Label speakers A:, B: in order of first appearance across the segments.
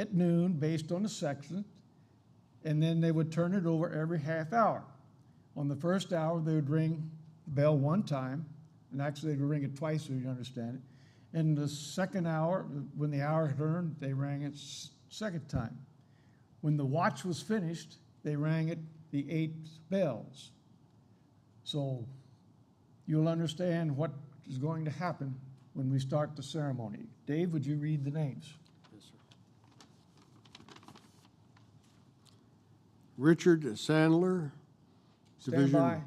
A: at noon based on the section, and then they would turn it over every half hour. On the first hour, they would ring the bell one time, and actually they would ring it twice so you understand it. And the second hour, when the hour turned, they rang it second time. When the watch was finished, they rang it the 8 bells. So you'll understand what is going to happen when we start the ceremony. Dave, would you read the names?
B: Yes, sir. Richard Sandler,
A: Stand
B: Division.
A: by.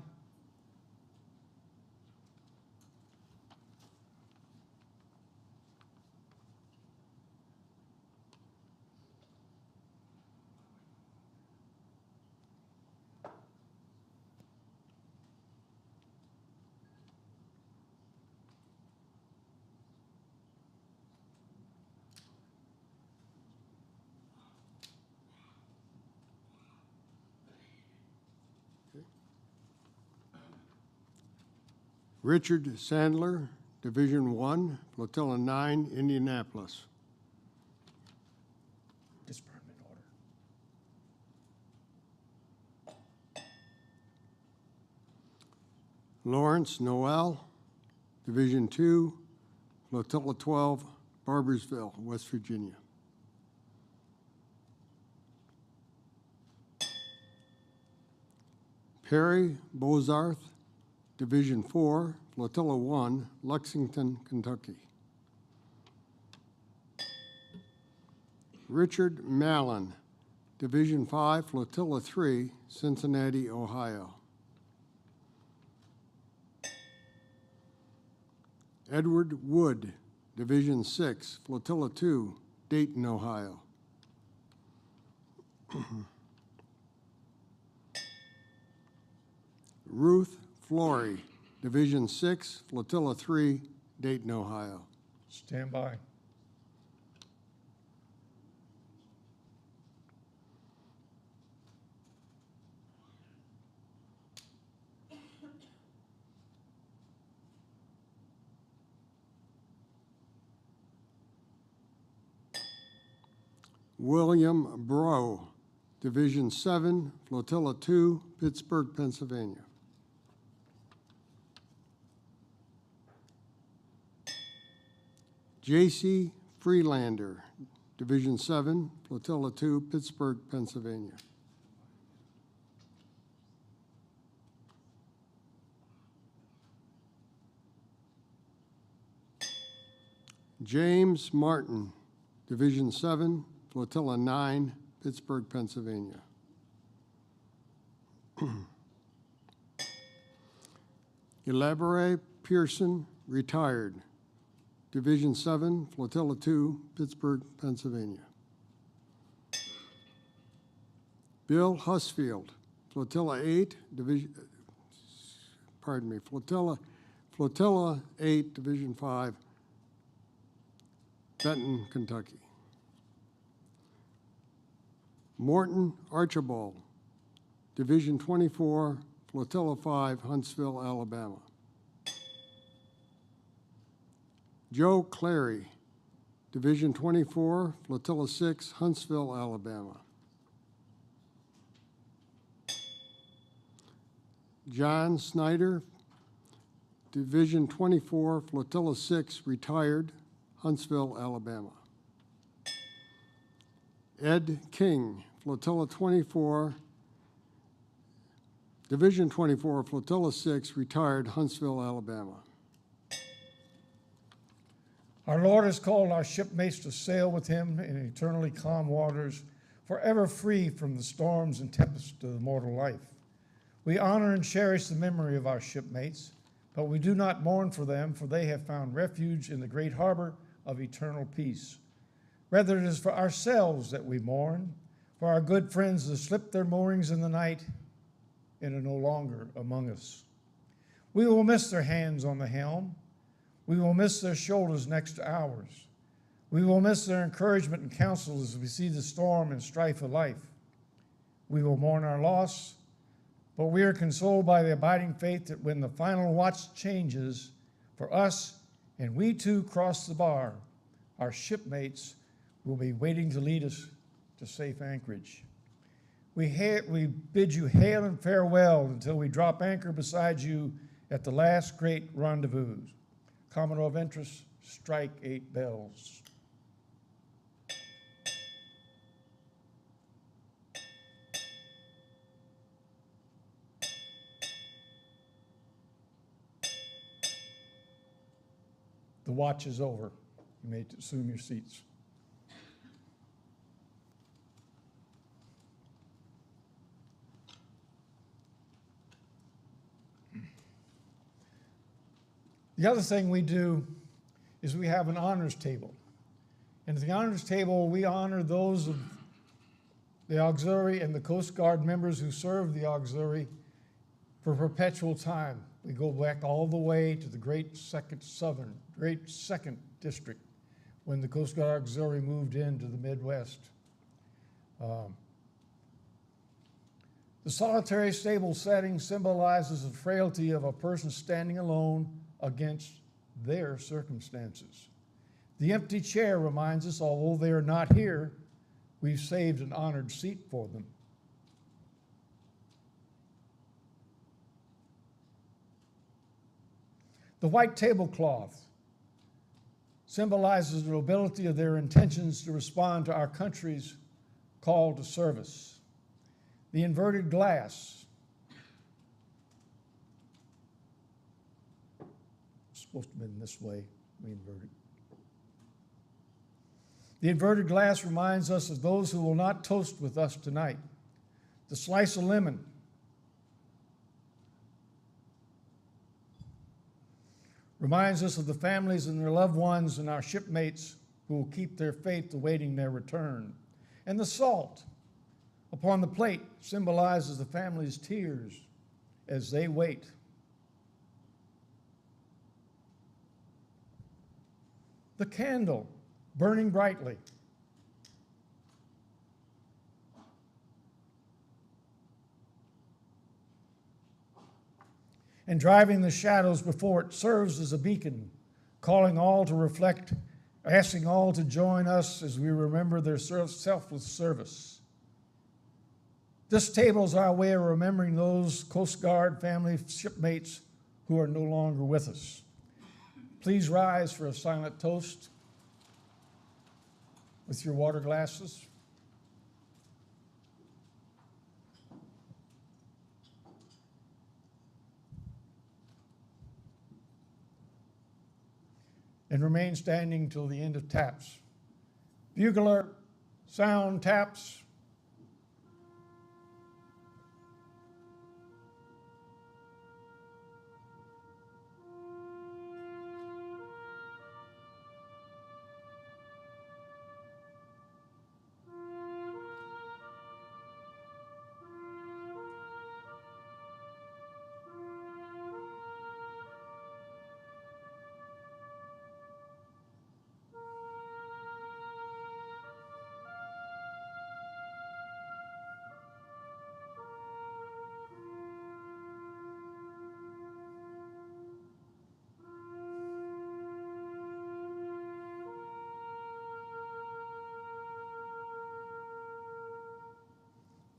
B: Richard Sandler, Division 1, Flotilla 9, Indianapolis.
A: Disbarment order.
B: Lawrence Noel, Division 2, Flotilla 12, Barbersville, West Virginia. Perry Bozarth, Division 4, Flotilla 1, Lexington, Kentucky. Richard Mallon, Division 5, Flotilla 3, Cincinnati, Ohio. Edward Wood, Division 6, Flotilla 2, Dayton, Ohio. Ruth Flory, Division 6, Flotilla 3, Dayton, Ohio.
A: Stand by.
B: William Brough, Division 7, Flotilla 2, Pittsburgh, Pennsylvania. J.C. Freelander, Division 7, Flotilla 2, Pittsburgh, Pennsylvania. James Martin, Division 7, Flotilla 9, Pittsburgh, Pennsylvania. Elaborate Pearson, retired, Division 7, Flotilla 2, Pittsburgh, Pennsylvania. Bill Husfield, Flotilla 8, Flotilla 8, Division 5, Benton, Kentucky. Morton Archibald, Division 24, Flotilla 5, Huntsville, Alabama. Joe Clary, Division 24, Flotilla 6, Huntsville, Alabama. John Snyder, Division 24, Flotilla 6, retired, Huntsville, Alabama. Ed King, Flotilla 24, Division 24, Flotilla 6, retired, Huntsville, Alabama.
A: Our Lord has called our shipmates to sail with him in eternally calm waters, forever free from the storms and tempests of mortal life. We honor and cherish the memory of our shipmates, but we do not mourn for them, for they have found refuge in the great harbor of eternal peace. Rather, it is for ourselves that we mourn, for our good friends that slipped their moorings in the night and are no longer among us. We will miss their hands on the helm. We will miss their shoulders next to ours. We will miss their encouragement and counsel as we see the storm and strife of life. We will mourn our loss, but we are consoled by the abiding faith that when the final watch changes for us and we too cross the bar, our shipmates will be waiting to lead us to safe anchorage. We bid you hail and farewell until we drop anchor beside you at the last great rendezvous. Commodore of interest, strike 8 bells. The watch is over. You may assume your seats. The other thing we do is we have an honors table. And at the honors table, we honor those of the auxiliary and the Coast Guard members who serve the auxiliary for perpetual time. We go back all the way to the great second district when the Coast Guard Auxiliary moved into the Midwest. The solitary stable setting symbolizes the frailty of a person standing alone against their circumstances. The empty chair reminds us, although they are not here, we've saved an honored seat for them. The white tablecloth symbolizes the nobility of their intentions to respond to our country's call to service. The inverted glass, it's supposed to have been this way, we inverted. The inverted glass reminds us of those who will not toast with us tonight. The slice of lemon reminds us of the families and their loved ones and our shipmates who will keep their faith awaiting their return. And the salt upon the plate symbolizes the family's tears as they wait. The candle burning brightly and driving the shadows before it serves as a beacon, calling all to reflect, asking all to join us as we remember their selfless service. This table is our way of remembering those Coast Guard family shipmates who are no longer with us. Please rise for a silent toast with your water glasses. And remain standing till the end of taps. Bugler, sound taps.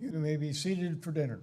A: You may be seated for dinner.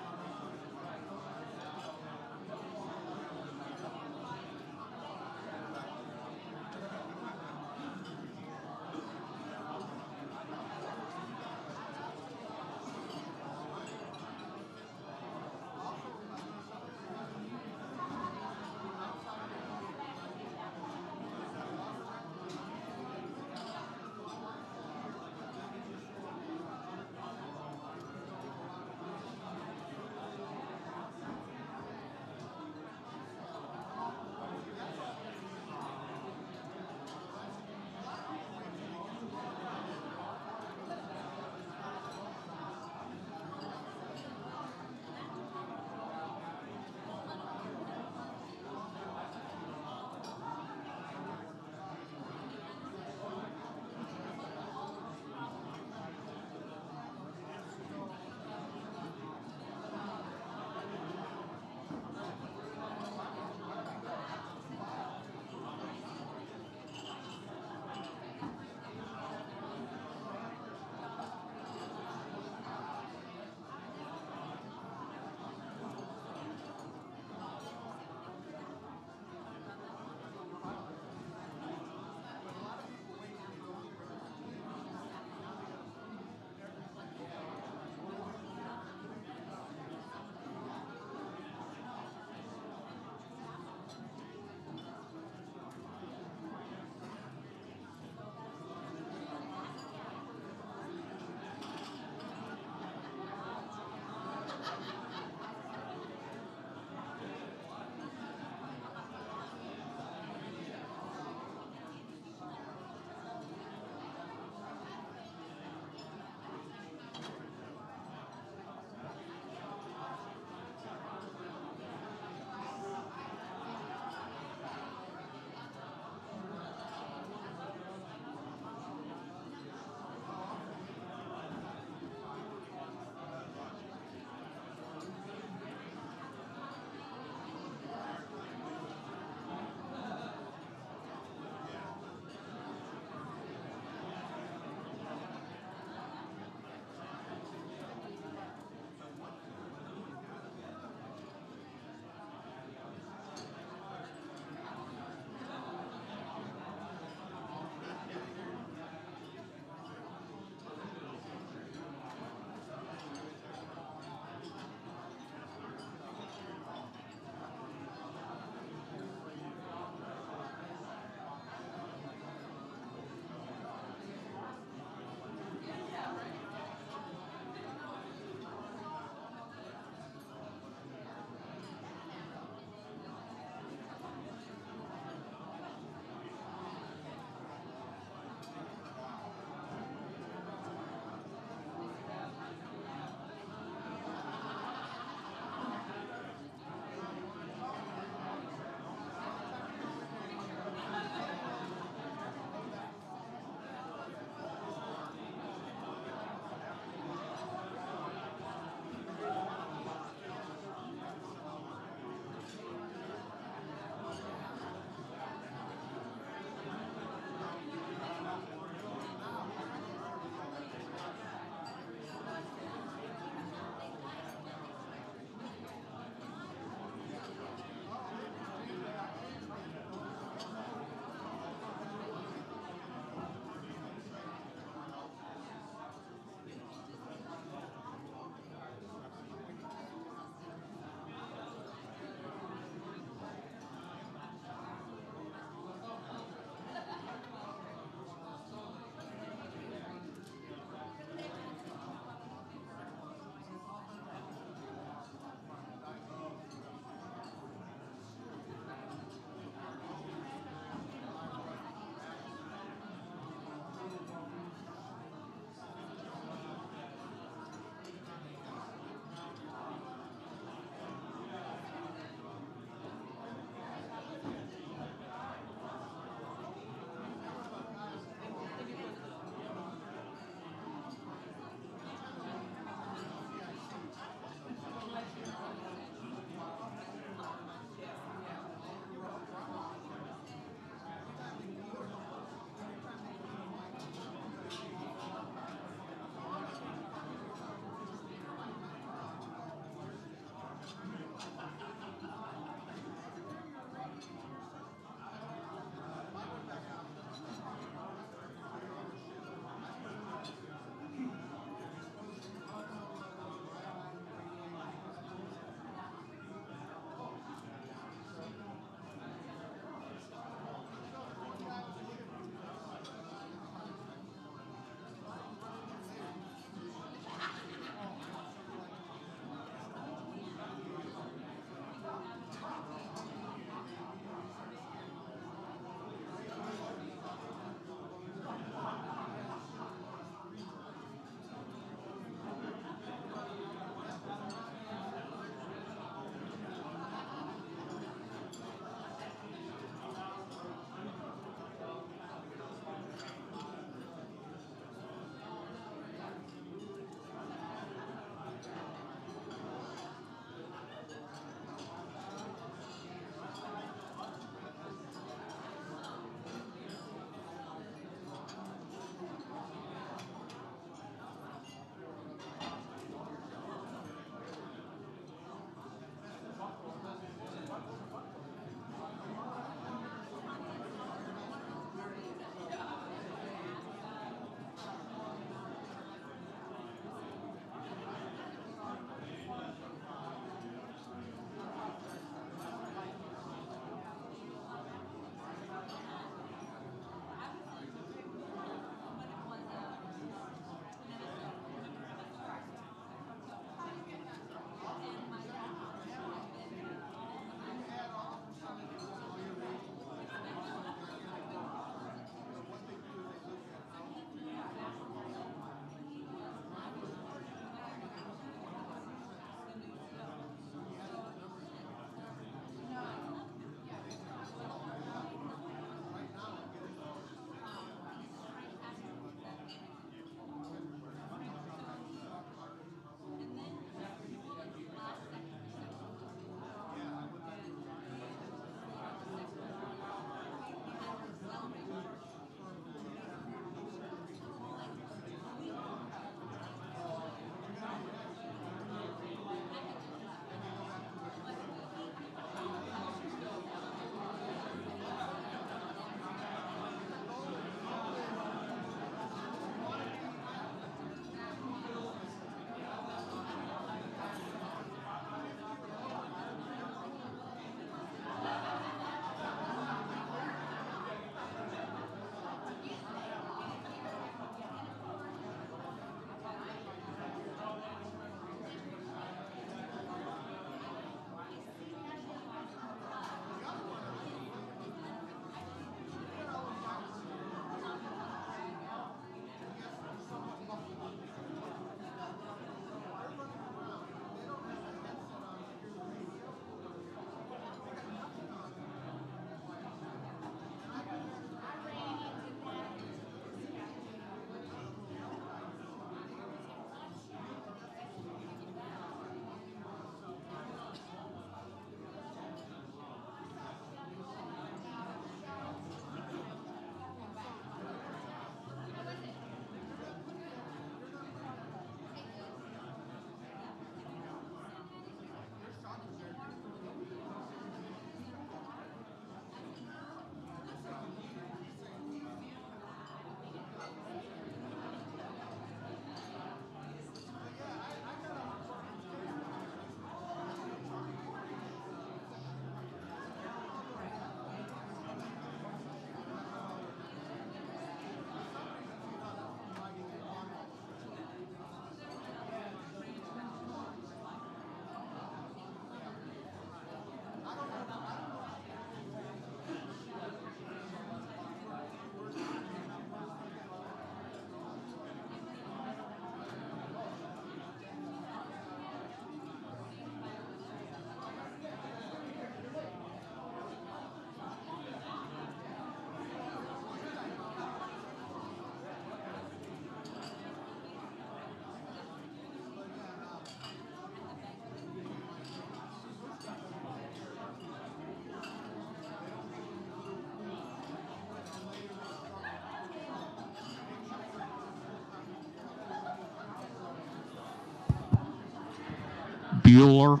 C: Bueller.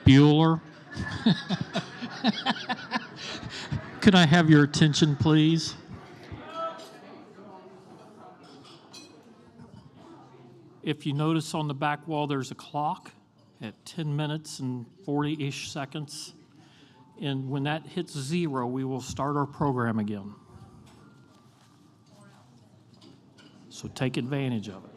C: Bueller. Could I have your attention, please? If you notice on the back wall, there's a clock at 10 minutes and 40-ish seconds. And when that hits 0, we will start our program again. So take advantage of it.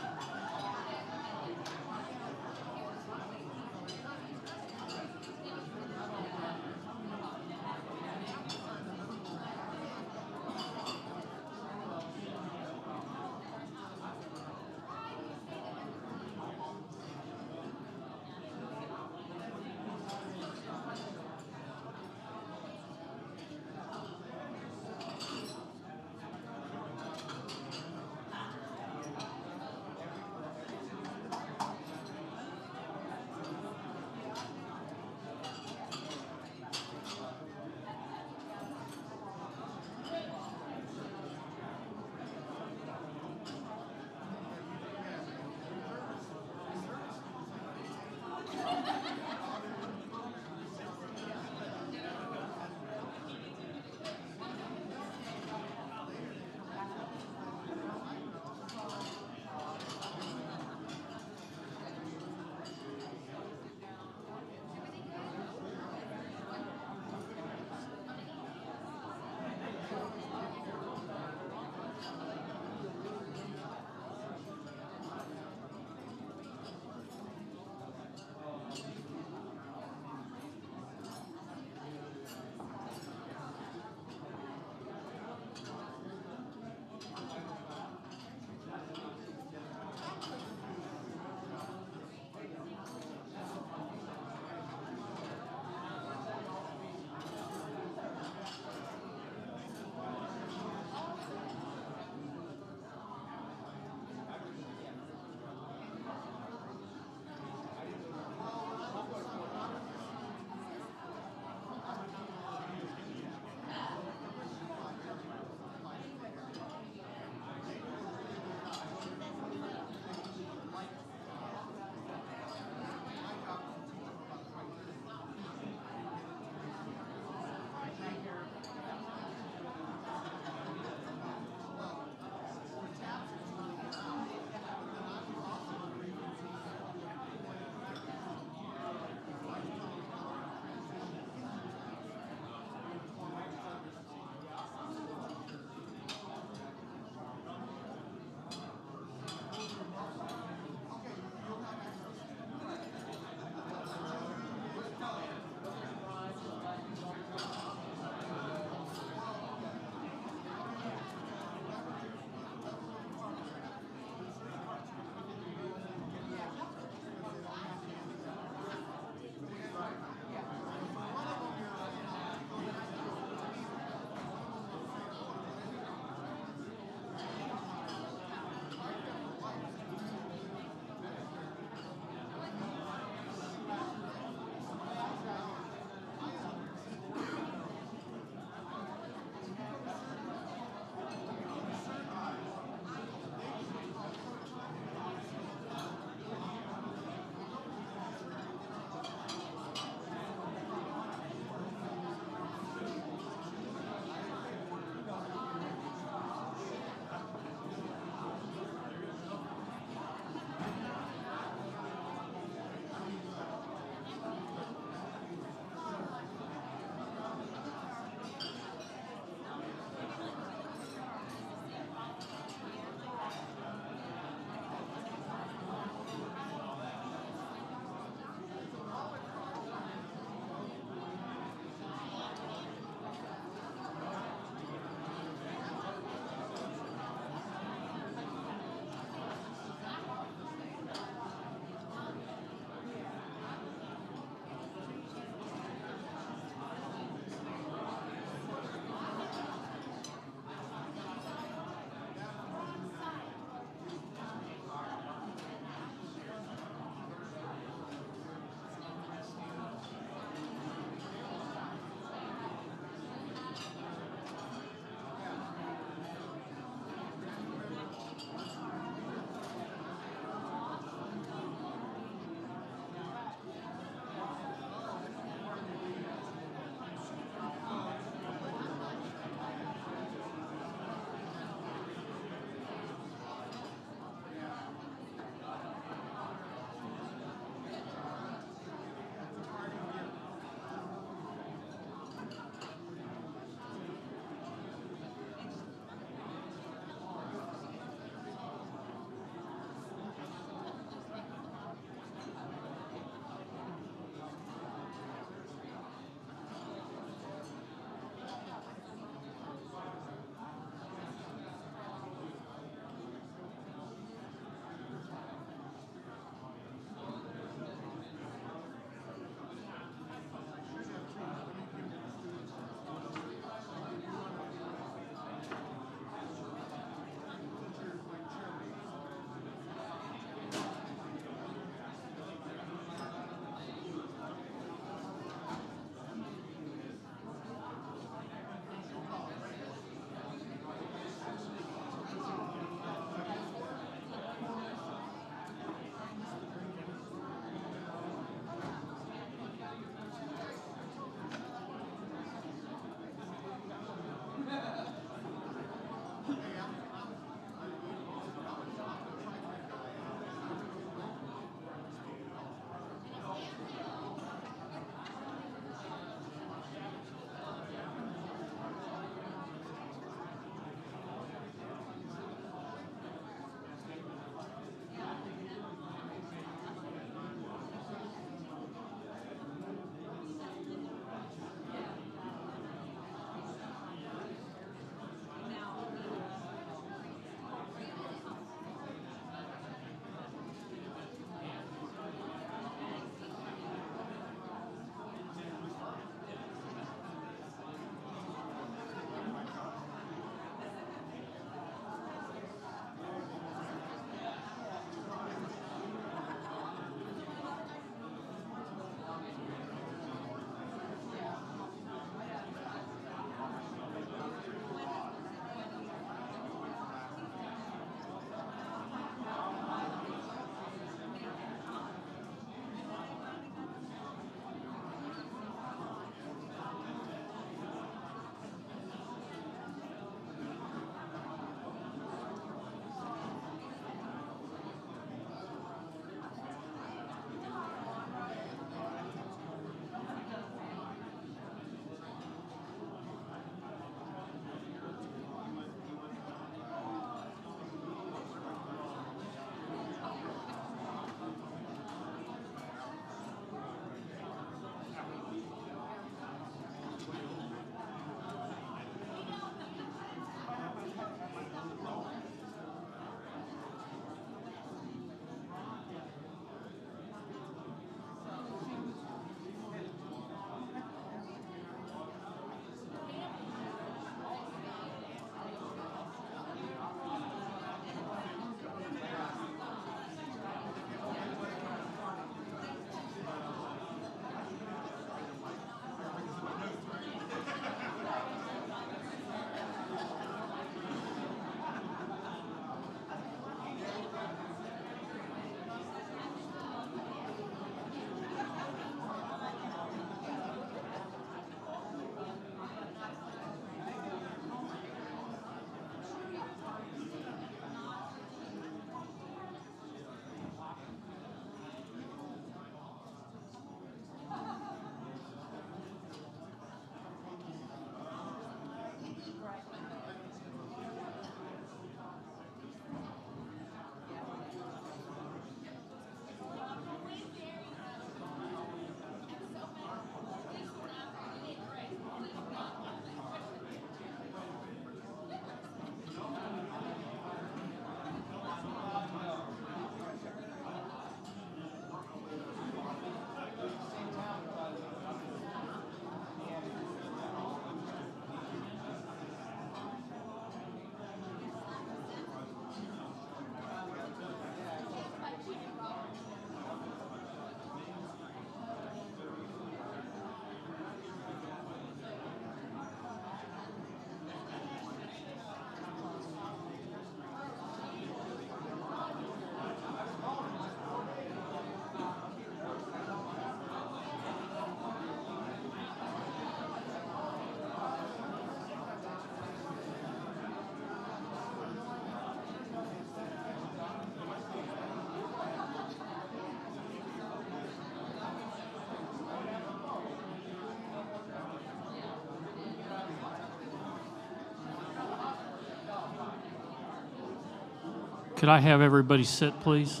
C: Could I have everybody sit, please?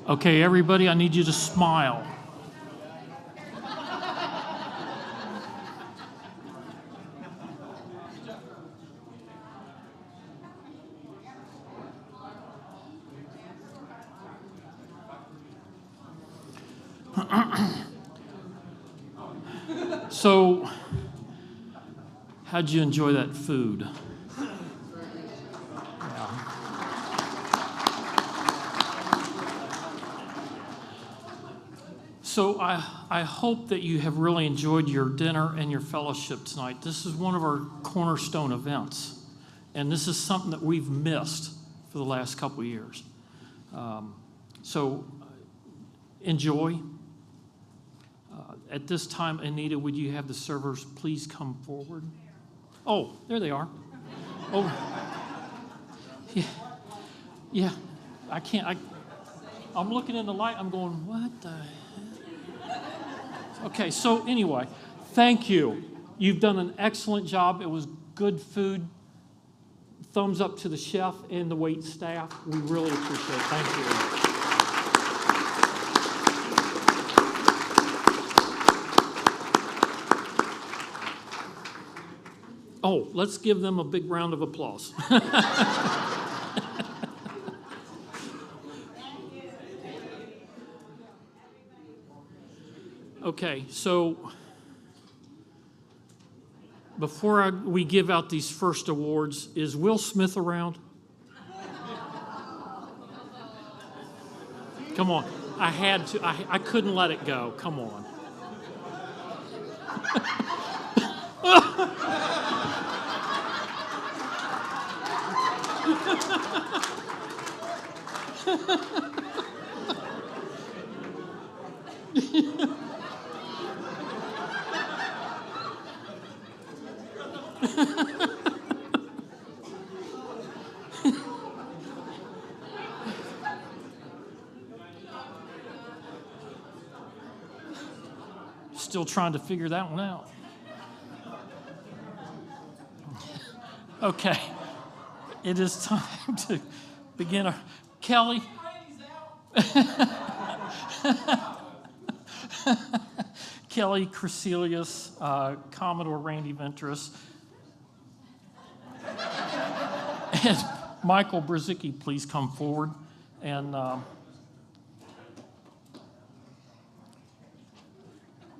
C: Okay, everybody, I need you to smile. So, how'd you enjoy that food? So I hope that you have really enjoyed your dinner and your fellowship tonight. This is one of our cornerstone events, and this is something that we've missed for the last couple of years. So enjoy. At this time, Anita, would you have the servers please come forward? Oh, there they are. Oh, yeah. I can't. I'm looking in the light. I'm going, what the heck? Okay, so anyway, thank you. You've done an excellent job. It was good food. Thumbs up to the chef and the wait staff. We really appreciate it. Thank you. Oh, let's give them a big round of applause. Okay, so before we give out these first awards, is Will Smith around? Come on, I had to, I couldn't let it go, come on. Still trying to figure that one out. Okay, it is time to begin our, Kelly. Kelly Crecelius, Commodore Randy Ventris, and Michael Brzezicki, please come forward. And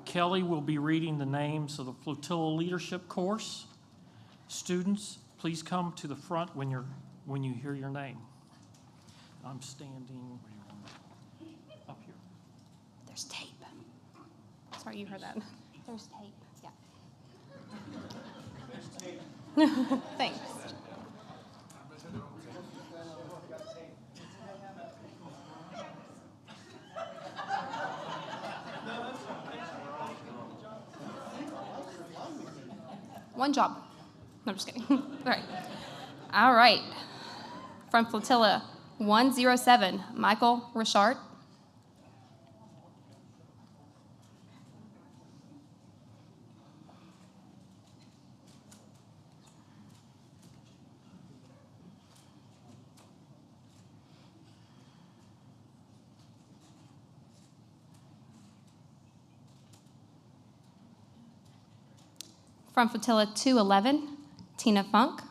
C: Kelly will be reading the names of the flotilla leadership course. Students, please come to the front when you hear your name. I'm standing up here.
D: There's tape. Sorry, you heard that. There's tape. Yeah. Thanks. One job. No, I'm just kidding. All right. All right. From Flotilla 107, Michael Richard. From Flotilla 211, Tina Funk.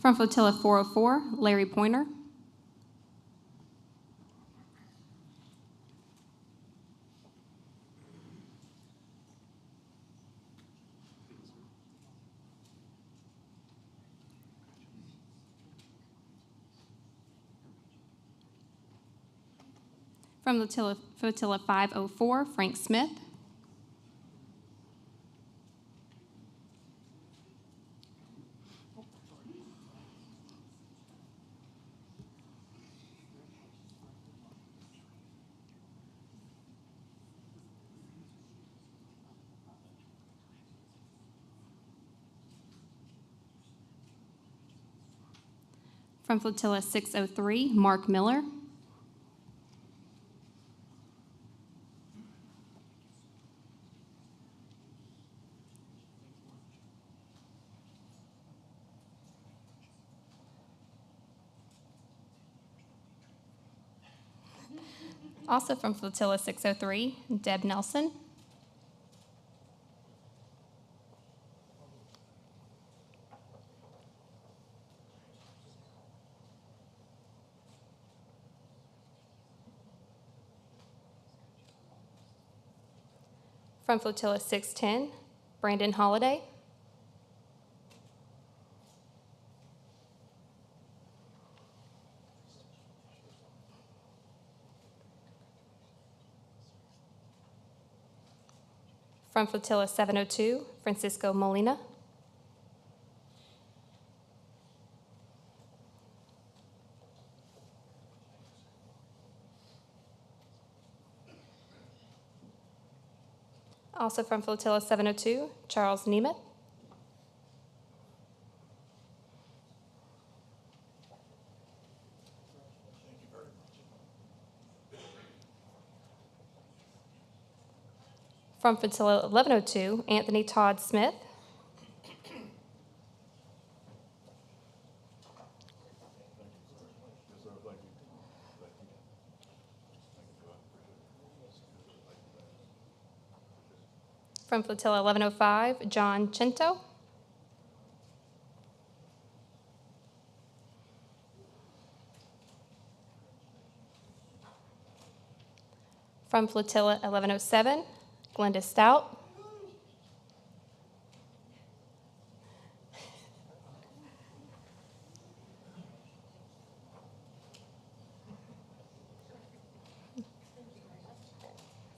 D: From Flotilla 404, Larry Pointer. From Flotilla 504, Frank Smith. From Flotilla 603, Mark Miller. Also from Flotilla 603, Deb Nelson. From Flotilla 610, Brandon Holliday. From Flotilla 702, Francisco Molina. Also from Flotilla 702, Charles Nemeth. From Flotilla 1102, Anthony Todd Smith. From Flotilla 1105, John Chinto. From Flotilla 1107, Glenda Stout.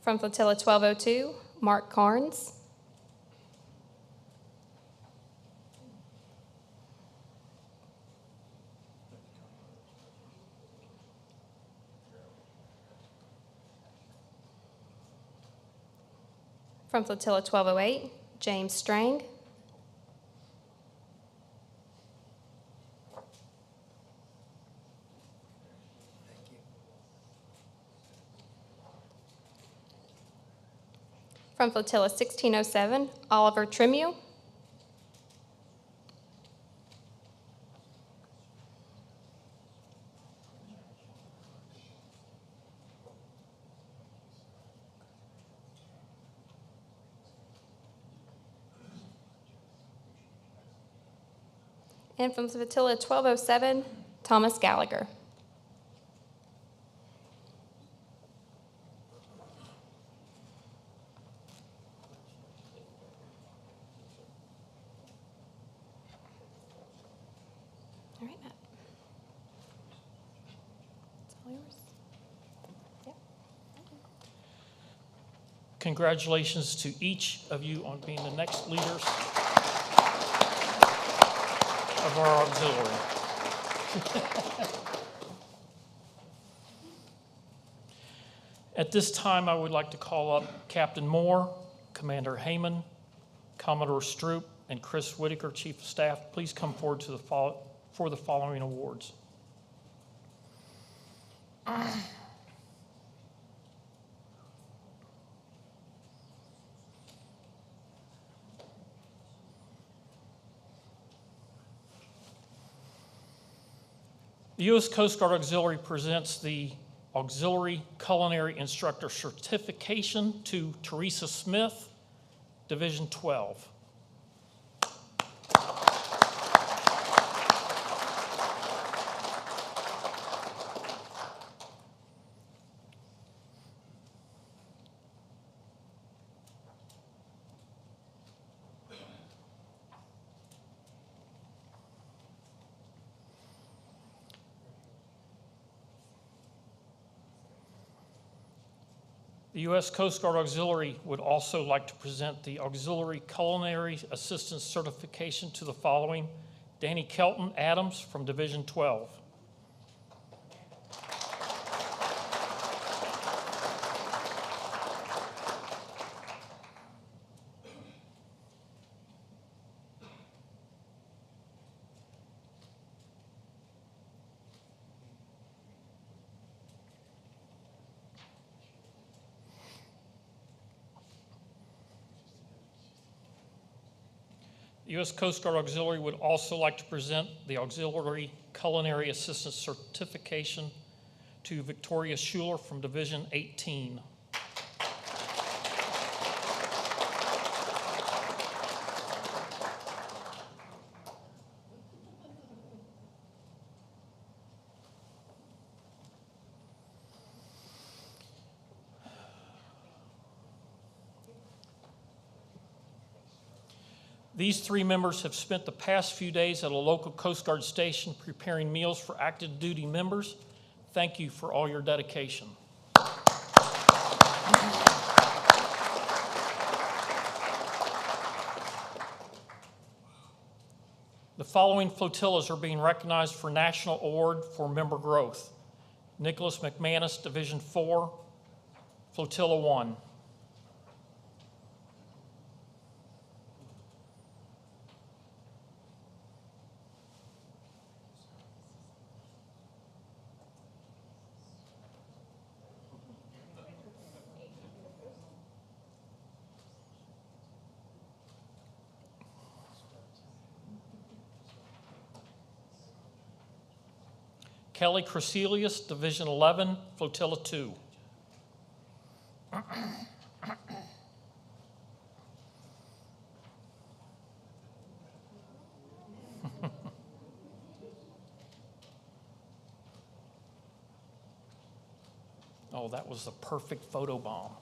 D: From Flotilla 1202, Mark Carnes. From Flotilla 1208, James Strang. From Flotilla 1607, Oliver Trimieux. And from Flotilla 1207, Thomas Gallagher. All right, Matt. It's all yours. Yep.
C: Congratulations to each of you on being the next leaders of our auxiliary. At this time, I would like to call up Captain Moore, Commander Hemann, Commodore Stroop, and Chris Whitaker, Chief of Staff. Please come forward to for the following awards. The U.S. Coast Guard Auxiliary presents the Auxiliary Culinary Instructor Certification to Teresa Smith, Division 12. The U.S. Coast Guard Auxiliary would also like to present the Auxiliary Culinary Assistance Certification to the following: Danny Kelton Adams from Division 12. The U.S. Coast Guard Auxiliary would also like to present the Auxiliary Culinary Assistance Certification to Victoria Schuler from Division 18. These three members have spent the past few days at a local Coast Guard station preparing meals for active duty members. Thank you for all your dedication. The following flotillas are being recognized for National Award for Member Growth: Nicholas McManus, Division 4, Flotilla 1. Kelly Creselius, Division 11, Flotilla 2. Oh, that was the perfect photo bomb.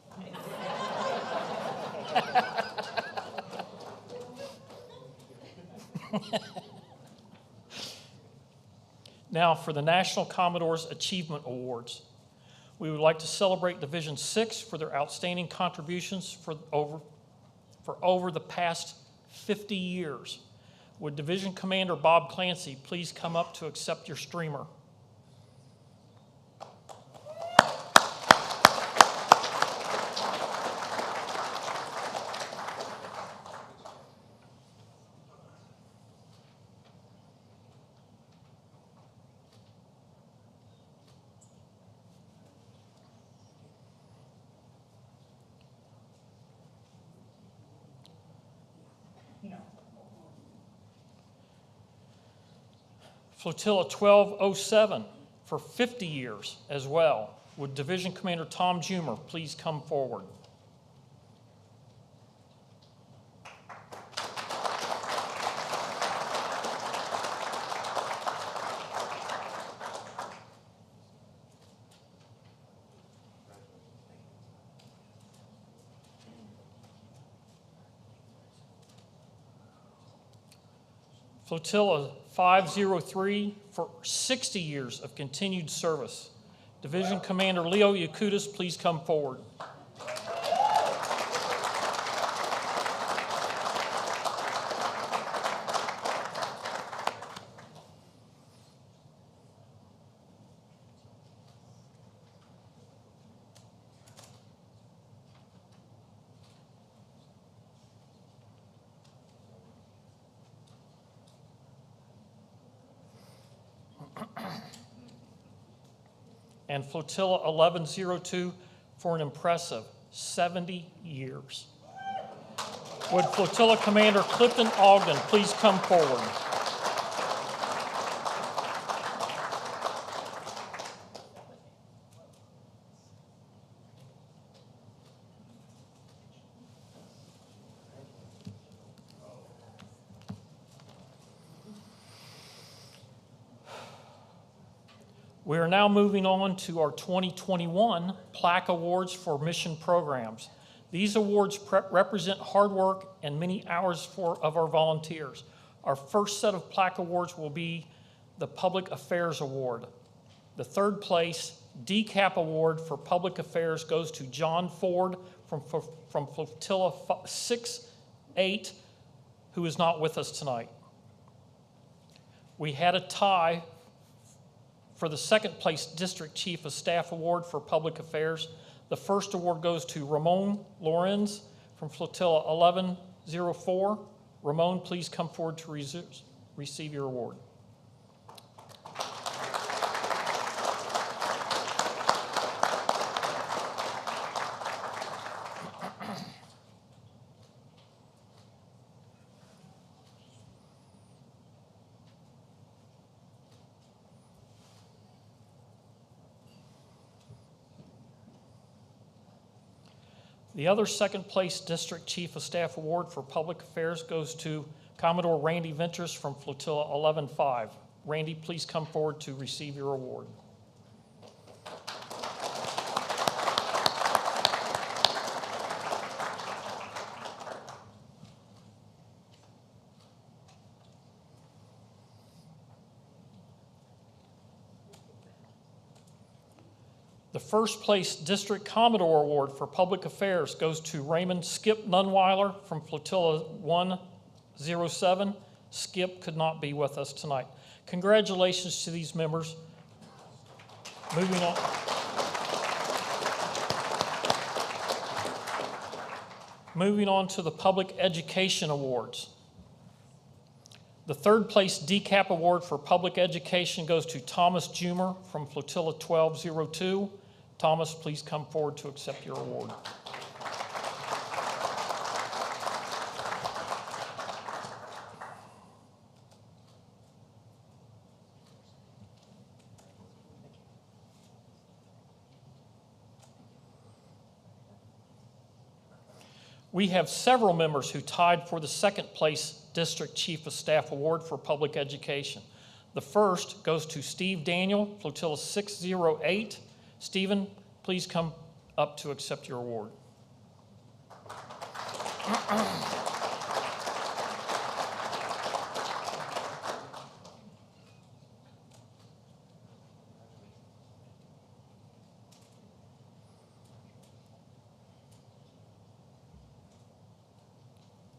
C: Now for the National Commodore's Achievement Awards. We would like to celebrate Division 6 for their outstanding contributions for over the past 50 years. Would Division Commander Bob Clancy please come up to accept your streamer? Flotilla 1207 for 50 years as well. Would Division Commander Tom Jumer please come forward? Flotilla 503 for 60 years of continued service. Division Commander Leo Yakutis, please come forward. And Flotilla 1102 for an impressive 70 years. Would Flotilla Commander Clifton Ogden please come forward? We are now moving on to our 2021 plaque awards for mission programs. These awards represent hard work and many hours of our volunteers. Our first set of plaque awards will be the Public Affairs Award. The third place, DCAP Award for Public Affairs goes to John Ford from Flotilla 6-8, who is not with us tonight. We had a tie for the second place District Chief of Staff Award for Public Affairs. The first award goes to Ramon Lorenz from Flotilla 1104. Ramon, please come forward to receive your award. The other second place District Chief of Staff Award for Public Affairs goes to Commodore Randy Ventures from Flotilla 11-5. Randy, please come forward to receive your award. The first place District Commodore Award for Public Affairs goes to Raymond Skip Nunweiler from Flotilla 107. Skip could not be with us tonight. Congratulations to these members. Moving on. Moving on to the Public Education Awards. The third place DCAP Award for Public Education goes to Thomas Jumer from Flotilla 1202. Thomas, please come forward to accept your award. We have several members who tied for the second place District Chief of Staff Award for Public Education. The first goes to Steve Daniel, Flotilla 608. Stephen, please come up to accept your award.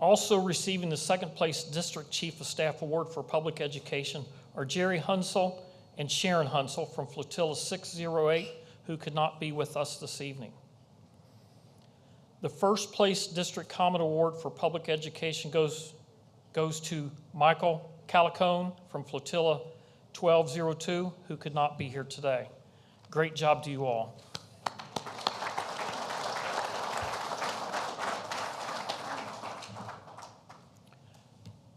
C: Also receiving the second place District Chief of Staff Award for Public Education are Jerry Hunsel and Sharon Hunsel from Flotilla 608, who could not be with us this evening. The first place District Commodore Award for Public Education goes to Michael Calicone from Flotilla 1202, who could not be here today. Great job to you all.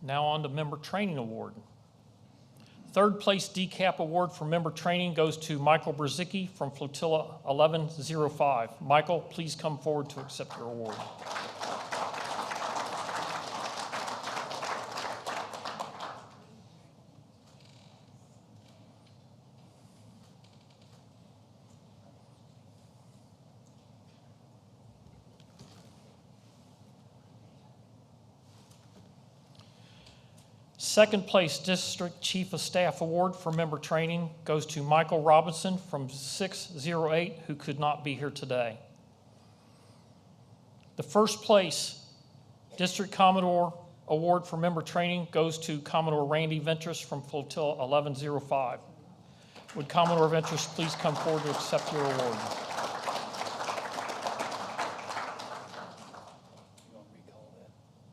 C: Now on to Member Training Award. Third place DCAP Award for Member Training goes to Michael Brzezicki from Flotilla 1105. Michael, please come forward to accept your award. Second place District Chief of Staff Award for Member Training goes to Michael Robinson from 608, who could not be here today. The first place District Commodore Award for Member Training goes to Commodore Randy Ventures from Flotilla 1105. Would Commodore Ventures please come forward to accept your award?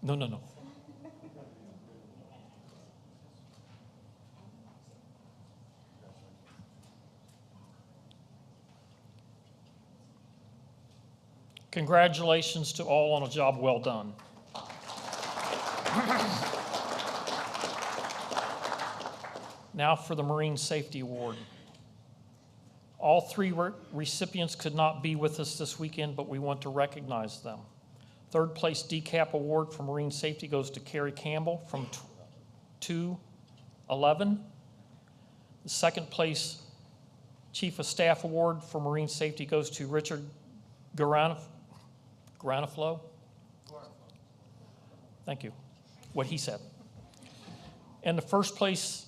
C: No. Congratulations to all on a job well done. Now for the Marine Safety Award. All three recipients could not be with us this weekend, but we want to recognize them. Third place DCAP Award for Marine Safety goes to Carrie Campbell from 211. The second place Chief of Staff Award for Marine Safety goes to Richard Granaflo? Thank you. What he said. And the first place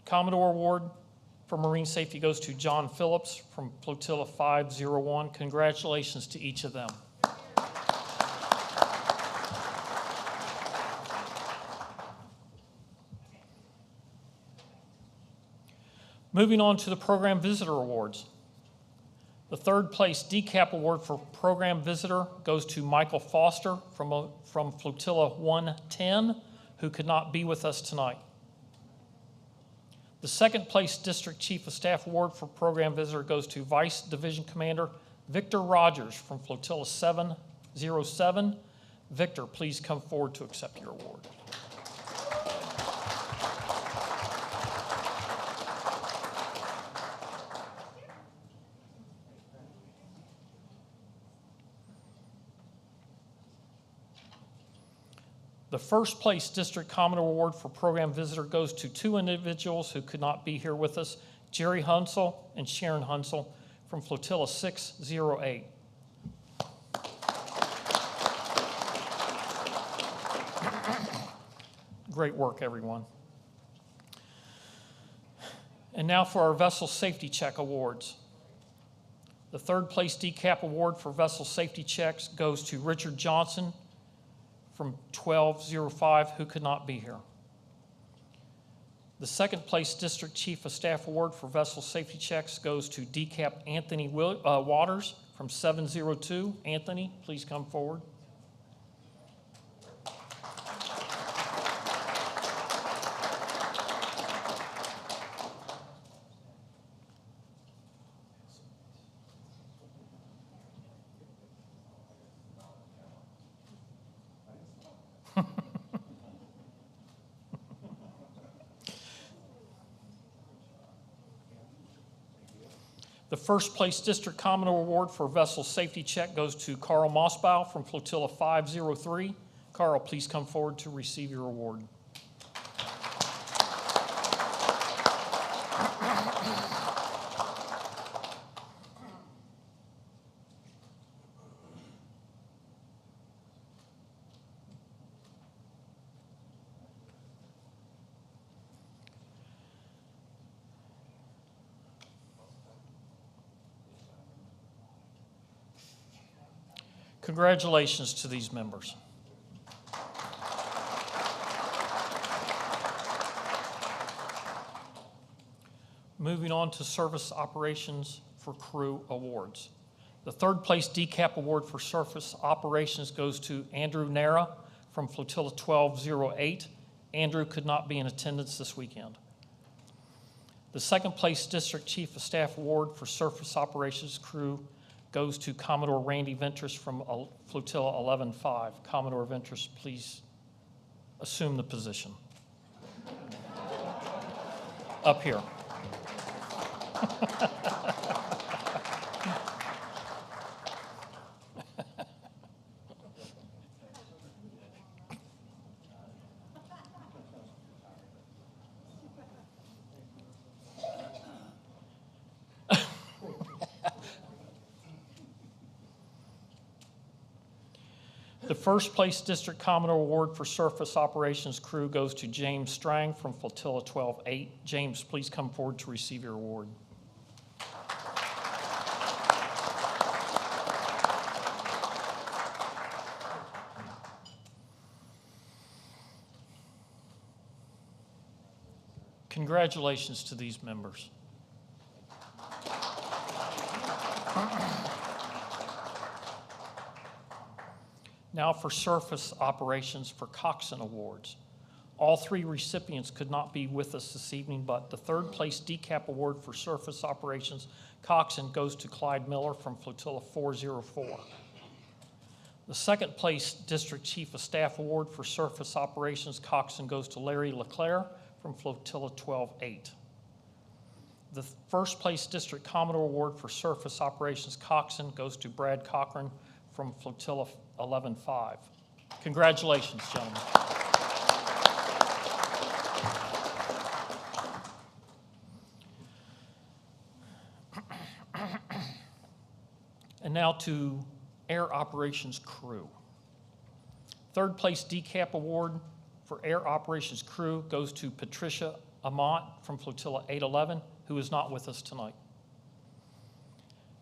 C: Commodore Award For Marine Safety goes to John Phillips from Flotilla 501. Congratulations to each of them. Moving on to the Program Visitor Awards. The third place DCAP award for Program Visitor goes to Michael Foster from Flotilla 110, who could not be with us tonight. The second place District Chief of Staff award for Program Visitor goes to Vice Division Commander Victor Rogers from Flotilla 707. Victor, please come forward to accept your award. The first place District Commodore Award for Program Visitor goes to two individuals who could not be here with us, Jerry Hunsel and Sharon Hunsel from Flotilla 608. Great work, everyone. And now for our Vessel Safety Check Awards. The third place DCAP award for Vessel Safety Checks goes to Richard Johnson from 1205, who could not be here. The second place District Chief of Staff award for Vessel Safety Checks goes to DCAP Anthony Waters from 702. Anthony, please come forward. The first place District Commodore Award for Vessel Safety Check goes to Carl Mossbaugh from Flotilla 503. Carl, please come forward to receive your award. Congratulations to these members. Moving on to Service Operations for Crew Awards. The third place DCAP award for Surface Operations goes to Andrew Nara from Flotilla 1208. Andrew could not be in attendance this weekend. The second place District Chief of Staff award for Surface Operations Crew goes to Commodore Randy Ventress from Flotilla 11-5. Commodore Ventress, please assume the position. Up here. The first place District Commodore Award for Surface Operations Crew goes to James Strang from Flotilla 12-8. James, please come forward to receive your award. Congratulations to these members. Now for Surface Operations for Coxswain Awards. All three recipients could not be with us this evening, but the third place DCAP award for Surface Operations Coxswain goes to Clyde Miller from Flotilla 404. The second place District Chief of Staff award for Surface Operations Coxswain goes to Larry LeClaire from Flotilla 12-8. The first place District Commodore award for Surface Operations Coxswain goes to Brad Cochran from Flotilla 11-5. Congratulations, gentlemen. And now to Air Operations Crew. Third place DCAP award for Air Operations Crew goes to Patricia Amott from Flotilla 811. who is not with us tonight.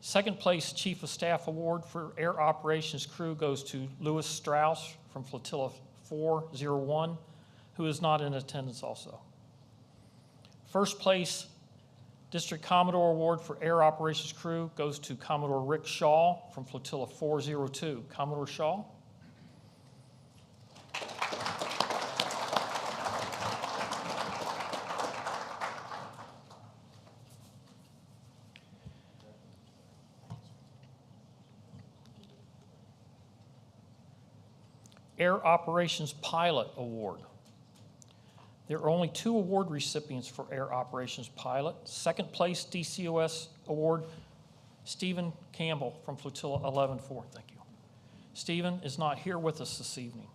C: Second place Chief of Staff Award for Air Operations Crew goes to Louis Strauss from Flotilla 401, who is not in attendance also. First place District Commodore Award for Air Operations Crew goes to Commodore Rick Shaw from Flotilla 402. Commodore Shaw. Air Operations Pilot Award. There are only 2 award recipients for Air Operations Pilot. Second place DCOS Award, Stephen Campbell from Flotilla 11-4. Thank you. Stephen is not here with us this evening.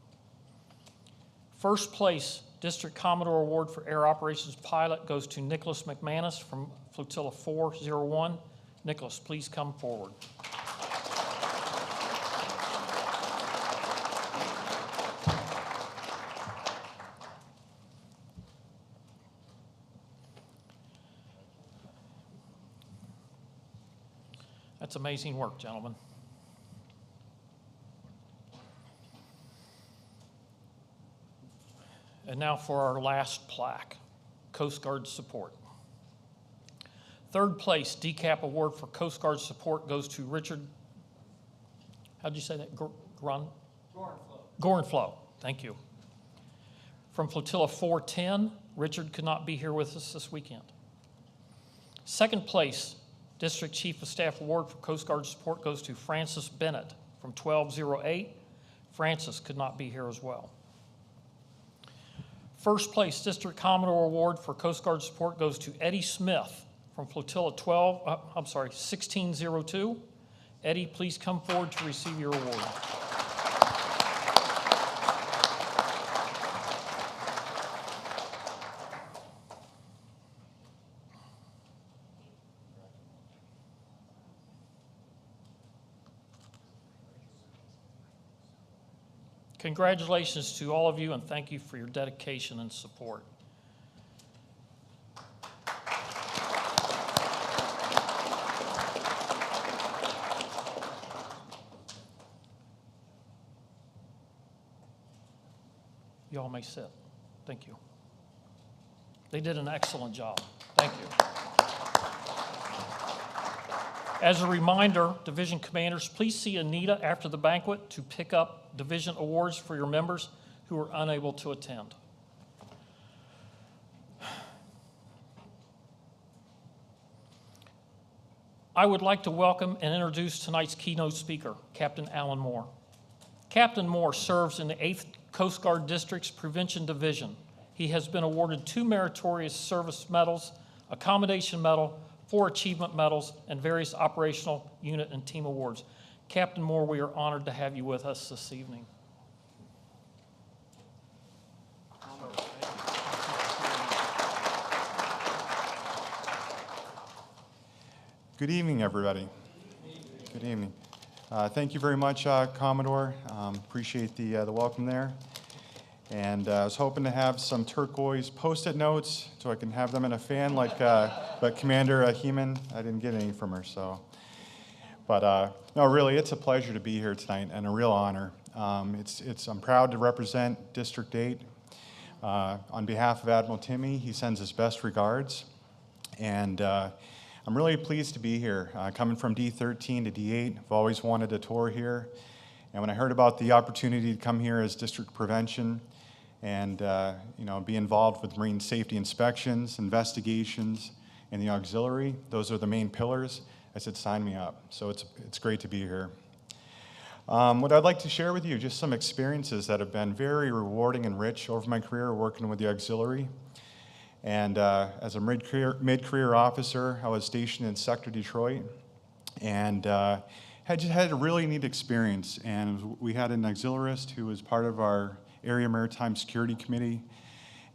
C: First place District Commodore Award for Air Operations Pilot goes to Nicholas McManus from Flotilla 401. Nicholas, please come forward. That's amazing work, gentlemen. And now for our last plaque, Coast Guard support. Third place DCAP Award for Coast Guard support goes to Richard, how'd you say that? Gorenflow, thank you. From Flotilla 410, Richard could not be here with us this weekend. Second place District Chief of Staff Award for Coast Guard support goes to Francis Bennett from 1208. Francis could not be here as well. First place District Commodore Award for Coast Guard support goes to Eddie Smith from Flotilla 1602. Eddie, please come forward to receive your award. Congratulations to all of you, and thank you for your dedication and support. You all may sit. Thank you. They did an excellent job. Thank you. As a reminder, division commanders, please see Anita after the banquet to pick up division awards for your members who are unable to attend. I would like to welcome and introduce tonight's keynote speaker, Captain Alan Moore. Captain Moore serves in the 8th Coast Guard District's Prevention Division. He has been awarded 2 meritorious service medals, a commendation medal, 4 achievement medals, and various operational unit and team awards. Captain Moore, we are honored to have you with us this evening.
E: Good evening, everybody. Good evening. Thank you very much, Commodore. Appreciate the welcome there. And I was hoping to have some turquoise Post-it notes so I can have them in a fan but Commander Hemann, I didn't get any from her, so. But no, really, it's a pleasure to be here tonight and a real honor. I'm proud to represent District 8. On behalf of Admiral Timmy, he sends his best regards. And I'm really pleased to be here. Coming from D13 to D8, I've always wanted to tour here. And when I heard about the opportunity to come here as district prevention and be involved with marine safety inspections, investigations, and the auxiliary, those are the main pillars, I said, sign me up. So it's great to be here. What I'd like to share with you, just some experiences that have been very rewarding and rich over my career working with the auxiliary. And as a mid-career officer, I was stationed in Sector Detroit, and had a really neat experience. And we had an auxiliarist who was part of our Area Maritime Security Committee,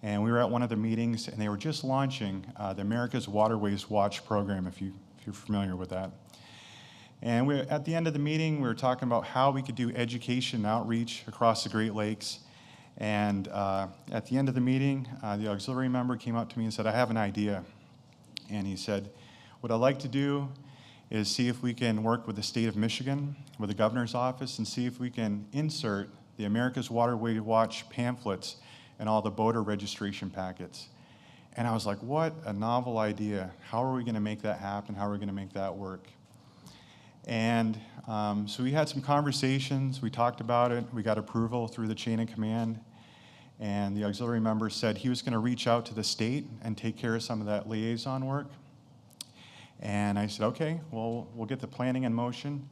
E: and we were at one of the meetings, and they were just launching the America's Waterways Watch program, if you're familiar with that. And at the end of the meeting, we were talking about how we could do education and outreach across the Great Lakes. And at the end of the meeting, the auxiliary member came up to me and said, I have an idea. And he said, what I'd like to do is see if we can work with the state of Michigan, with the governor's office, and see if we can insert the America's Waterway Watch pamphlets in all the boater registration packets. And I was like, what a novel idea. How are we going to make that happen? How are we going to make that work? And so we had some conversations. We talked about it. We got approval through the chain of command. And the auxiliary member said he was going to reach out to the state and take care of some of that liaison work. And I said, okay, well, we'll get the planning in motion.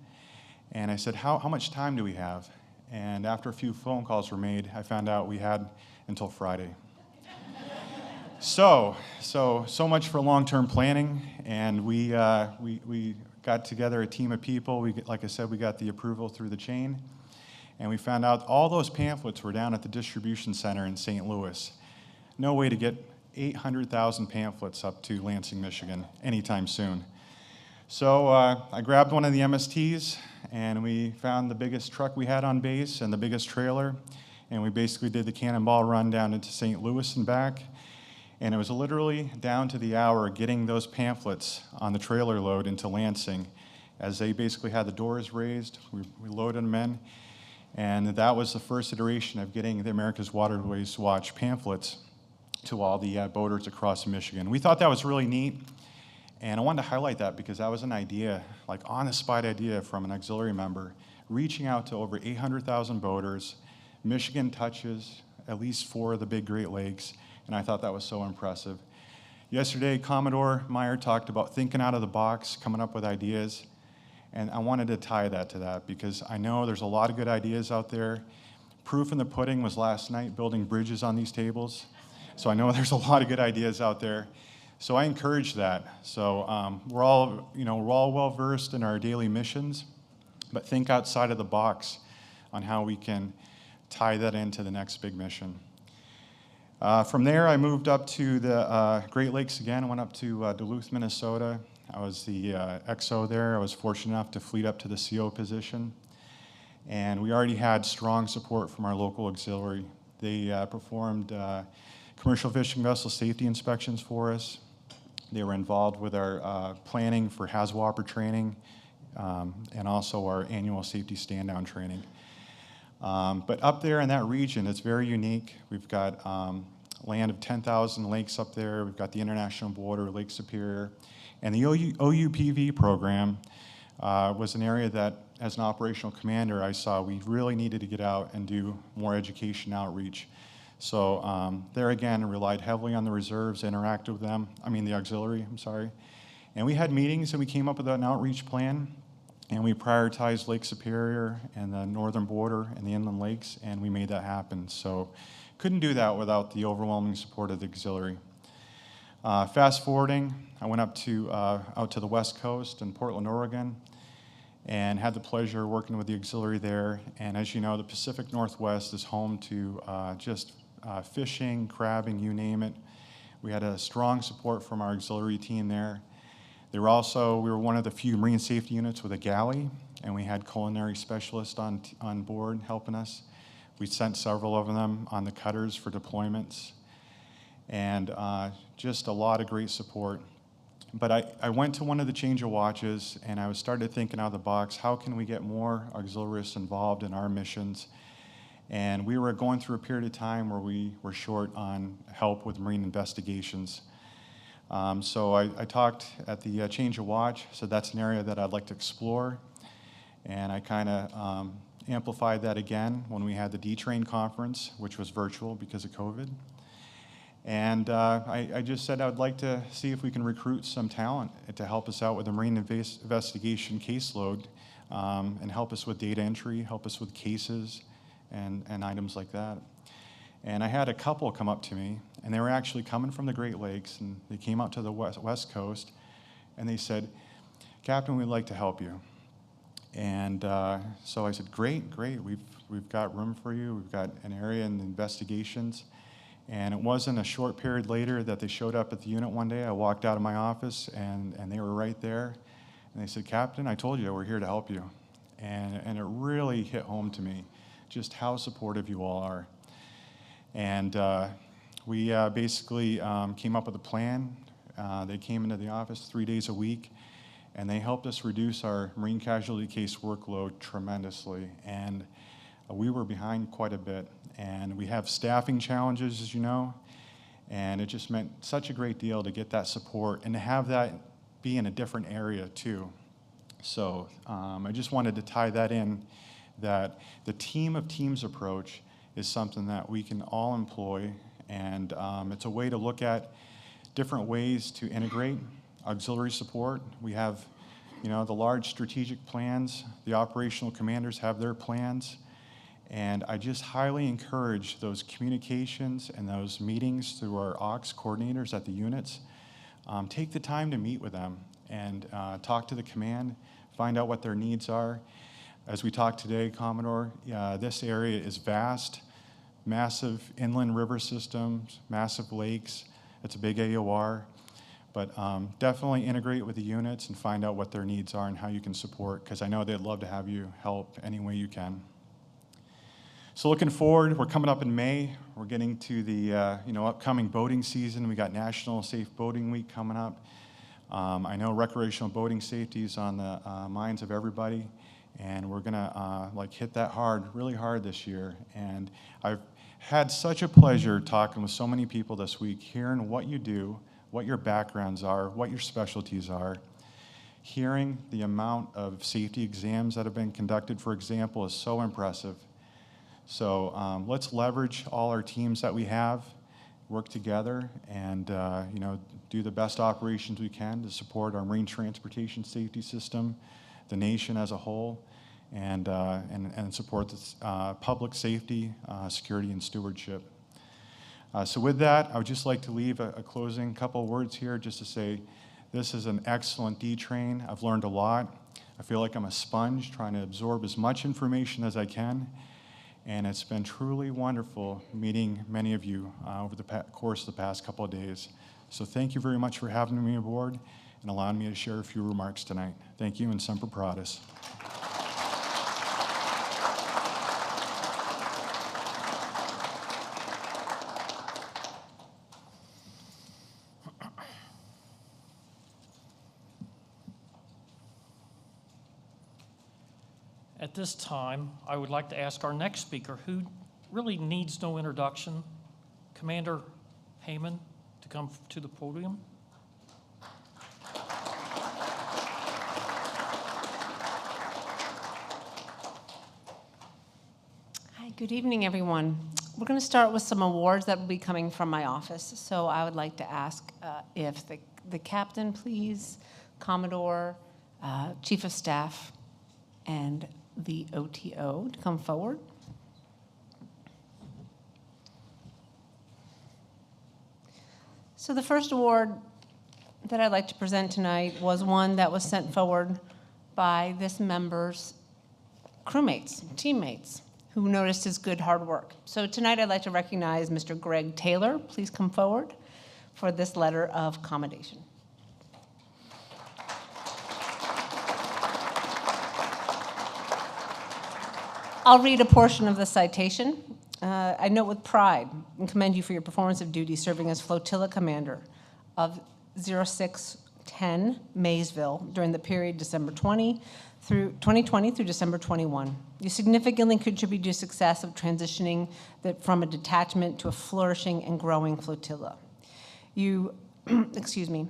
E: And I said, how much time do we have? And after a few phone calls were made, I found out we had until Friday. So much for long-term planning. And we got together a team of people. Like I said, we got the approval through the chain. And we found out all those pamphlets were down at the distribution center in St. Louis. No way to get 800,000 pamphlets up to Lansing, Michigan anytime soon. So I grabbed one of the MSTs, and we found the biggest truck we had on base and the biggest trailer, and we basically did the cannonball run down into St. Louis and back. And it was literally down to the hour getting those pamphlets on the trailer load into Lansing, as they basically had the doors raised. We loaded them in, and that was the first iteration of getting the America's Waterways Watch pamphlets to all the boaters across Michigan. We thought that was really neat, and I wanted to highlight that because that was an idea, like on-the-spot idea from an auxiliary member, reaching out to over 800,000 boaters. Michigan touches at least 4 of the big Great Lakes, and I thought that was so impressive. Yesterday, Commodore Meyer talked about thinking out of the box, coming up with ideas, and I wanted to tie that to that because I know there's a lot of good ideas out there. Proof in the pudding was last night, building bridges on these tables. So I know there's a lot of good ideas out there. So I encourage that. So we're all well versed in our daily missions, but think outside of the box on how we can tie that into the next big mission. From there, I moved up to the Great Lakes again. I went up to Duluth, Minnesota. I was the XO there. I was fortunate enough to fleet up to the CO position. And we already had strong support from our local auxiliary. They performed commercial fishing vessel safety inspections for us. They were involved with our planning for HAZWOPER training and also our annual safety stand-down training. But up there in that region, it's very unique. We've got land of 10,000 lakes up there. We've got the international border, Lake Superior. And the OUPV program was an area that, as an operational commander, I saw we really needed to get out and do more education outreach. So there again, relied heavily on the reserves, interacted with them, the auxiliary, And we had meetings and we came up with an outreach plan, and we prioritized Lake Superior and the northern border and the inland lakes, and we made that happen. So couldn't do that without the overwhelming support of the auxiliary. Fast forwarding, I went up to out to the West Coast in Portland, Oregon, and had the pleasure of working with the auxiliary there. And as you know, the Pacific Northwest is home to just fishing, crabbing, you name it. We had a strong support from our auxiliary team there. We were one of the few marine safety units with a galley, and we had culinary specialists on board helping us. We sent several of them on the cutters for deployments, and just a lot of great support. But I went to one of the change of watches, and I started thinking out of the box, how can we get more auxiliaries involved in our missions? And we were going through a period of time where we were short on help with marine investigations. So I talked at the change of watch, so that's an area that I'd like to explore. And I kind of amplified that again when we had the DTRAIN conference, which was virtual because of COVID. And I just said I'd like to see if we can recruit some talent to help us out with the marine investigation caseload and help us with data entry, help us with cases and items like that. And I had a couple come up to me, and they were actually coming from the Great Lakes, and they came out to the West Coast, and they said, "Captain, we'd like to help you." And so I said, great, we've got room for you. We've got an area in the investigations. And it wasn't a short period later that they showed up at the unit one day. I walked out of my office, and they were right there. And they said, "Captain, I told you we're here to help you." And it really hit home to me just how supportive you all are. And we basically came up with a plan. They came into the office 3 days a week, and they helped us reduce our marine casualty case workload tremendously. And we were behind quite a bit. And we have staffing challenges, as you know, and it just meant such a great deal to get that support and to have that be in a different area too. So I just wanted to tie that in, that the team of teams approach is something that we can all employ, and it's a way to look at different ways to integrate auxiliary support. We have, the large strategic plans. The operational commanders have their plans. And I just highly encourage those communications and those meetings through our AUX coordinators at the units. Take the time to meet with them and talk to the command, find out what their needs are. As we talked today, Commodore, this area is vast, massive inland river systems, massive lakes. It's a big AOR. But definitely integrate with the units and find out what their needs are and how you can support, because I know they'd love to have you help any way you can. So looking forward, we're coming up in May. We're getting to the upcoming boating season. We got National Safe Boating Week coming up. I know recreational boating safety is on the minds of everybody, and we're gonna hit that really hard this year. And I've had such a pleasure talking with so many people this week, hearing what you do, what your backgrounds are, what your specialties are. Hearing the amount of safety exams that have been conducted, for example, is so impressive. So let's leverage all our teams that we have, work together, and do the best operations we can to support our marine transportation safety system, the nation as a whole, and support this, public safety, security, and stewardship. So with that, I would just like to leave a closing couple of words here just to say this is an excellent DTRAIN. I've learned a lot. I feel like I'm a sponge trying to absorb as much information as I can. And it's been truly wonderful meeting many of you over the course of the past couple of days. So thank you very much for having me aboard and allowing me to share a few remarks tonight. Thank you, and Semper Paratus.
C: At this time, I would like to ask our next speaker, who really needs no introduction, Commander Hemann, to come to the podium.
F: Hi, good evening, everyone. We're going to start with some awards that will be coming from my office. So I would like to ask if the captain, please, Commodore, Chief of Staff, and the OTO to come forward. So the first award that I'd like to present tonight was one that was sent forward by this member's crewmates, teammates, who noticed his good hard work. So tonight I'd like to recognize Mr. Greg Taylor. Please come forward for this letter of commendation. I'll read a portion of the citation. I note with pride and commend you for your performance of duty serving as flotilla commander of 0610 Maysville during the period December 2020 through December 21. You significantly contributed to the success of transitioning from a detachment to a flourishing and growing flotilla. You, excuse me,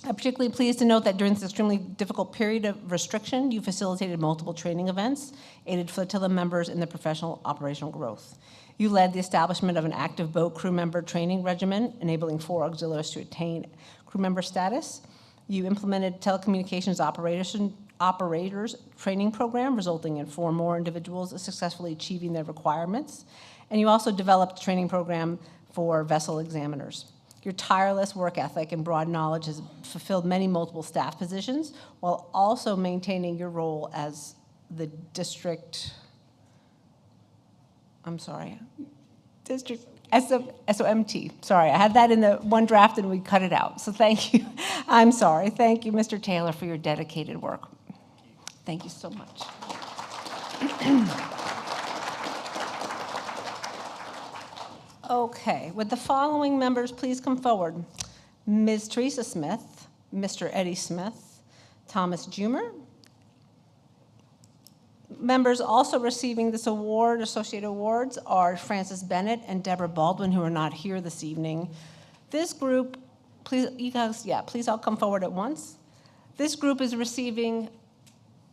F: I'm particularly pleased to note that during this extremely difficult period of restriction, you facilitated multiple training events, aided flotilla members in their professional operational growth. You led the establishment of an active boat crew member training regimen, enabling 4 auxiliaries to attain crew member status. You implemented telecommunications operators training program, resulting in 4 more individuals successfully achieving their requirements. And you also developed a training program for vessel examiners. Your tireless work ethic and broad knowledge has fulfilled many multiple staff positions while also maintaining your role as the district SOMT. Sorry, I had that in the one draft and we cut it out. So thank you. I'm sorry. Thank you, Mr. Taylor, for your dedicated work. Thank you so much. Okay, would the following members please come forward? Ms. Teresa Smith, Mr. Eddie Smith, Thomas Jumer. Members also receiving this award, associate awards, are Frances Bennett and Deborah Baldwin, who are not here this evening. This group, please, you guys, please all come forward at once. This group is receiving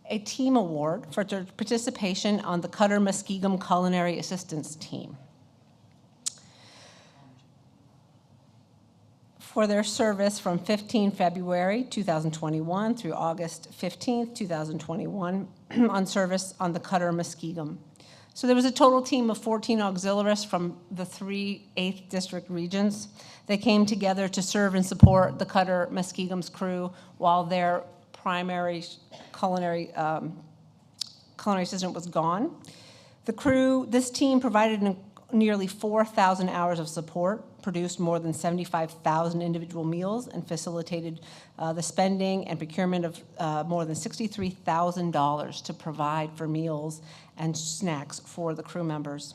F: a team award for their participation on the Cutter Muskegum Culinary Assistance Team. For their service from 15 February 2021 through August 15th, 2021 on service on the Cutter Muskegum. So there was a total team of 14 auxiliaries from the 3 8th District regions. They came together to serve and support the Cutter Muskegum's crew while their primary culinary assistant was gone. The crew, this team provided nearly 4,000 hours of support, produced more than 75,000 individual meals, and facilitated the spending and procurement of more than $63,000 to provide for meals and snacks for the crew members.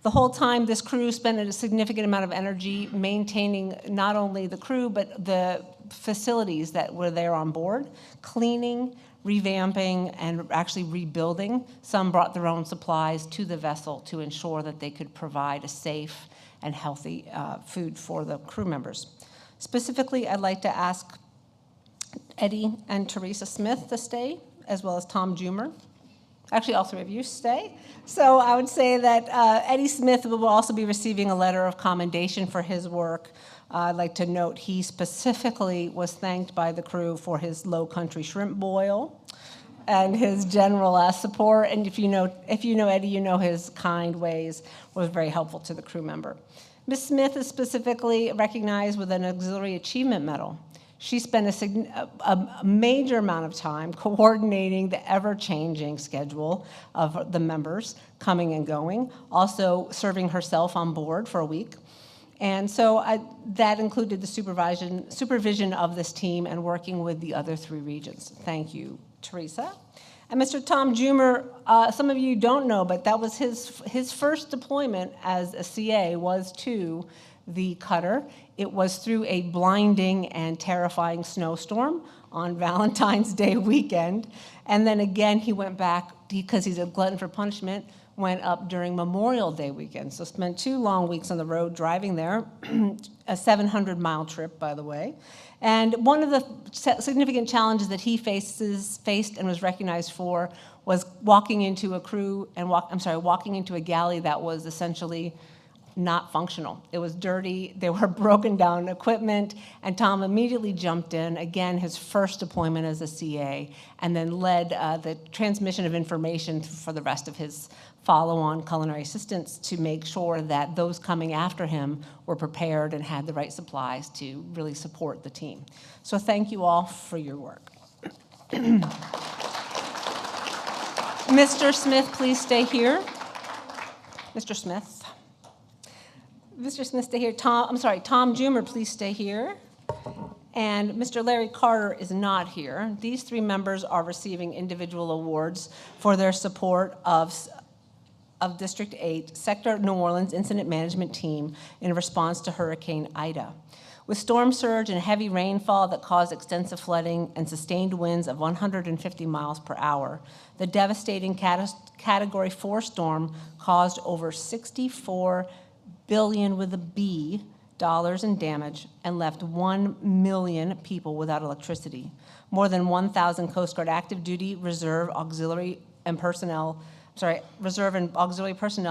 F: The whole time, this crew spent a significant amount of energy maintaining not only the crew, but the facilities that were there on board, cleaning, revamping, and actually rebuilding. Some brought their own supplies to the vessel to ensure that they could provide a safe and healthy food for the crew members. Specifically, I'd like to ask Eddie and Teresa Smith to stay, as well as Tom Jumer. Actually, all three of you stay. So I would say that Eddie Smith will also be receiving a letter of commendation for his work. I'd like to note he specifically was thanked by the crew for his low country shrimp boil and his general support. And if you know Eddie, you know his kind ways was very helpful to the crew member. Ms. Smith is specifically recognized with an Auxiliary Achievement Medal. She spent a major amount of time coordinating the ever-changing schedule of the members coming and going, also serving herself on board for a week. And so that included the supervision of this team and working with the other 3 regions. Thank you, Teresa. And Mr. Tom Jumer, some of you don't know, but that was his first deployment as a CA was to the Cutter. It was through a blinding and terrifying snowstorm on Valentine's Day weekend. And then again, he went back, because he's a glutton for punishment, went up during Memorial Day weekend. So spent 2 long weeks on the road driving there, a 700-mile trip, by the way. And one of the significant challenges that he faced and was recognized for was walking into a galley that was essentially not functional. It was dirty, there were broken down equipment, and Tom immediately jumped in, again, his first deployment as a CA, and then led the transmission of information for the rest of his follow-on culinary assistants to make sure that those coming after him were prepared and had the right supplies to really support the team. So thank you all for your work. Mr. Smith, please stay here. Mr. Smith. Mr. Smith, stay here. Tom Jumer, please stay here. And Mr. Larry Carter is not here. These 3 members are receiving individual awards for their support of District 8 Sector New Orleans Incident Management Team in response to Hurricane Ida. With storm surge and heavy rainfall that caused extensive flooding and sustained winds of 150 miles per hour, the devastating Category 4 storm caused over $64 billion with a B dollars in damage and left 1 million people without electricity. More than 1,000 Coast Guard active duty, reserve, auxiliary personnel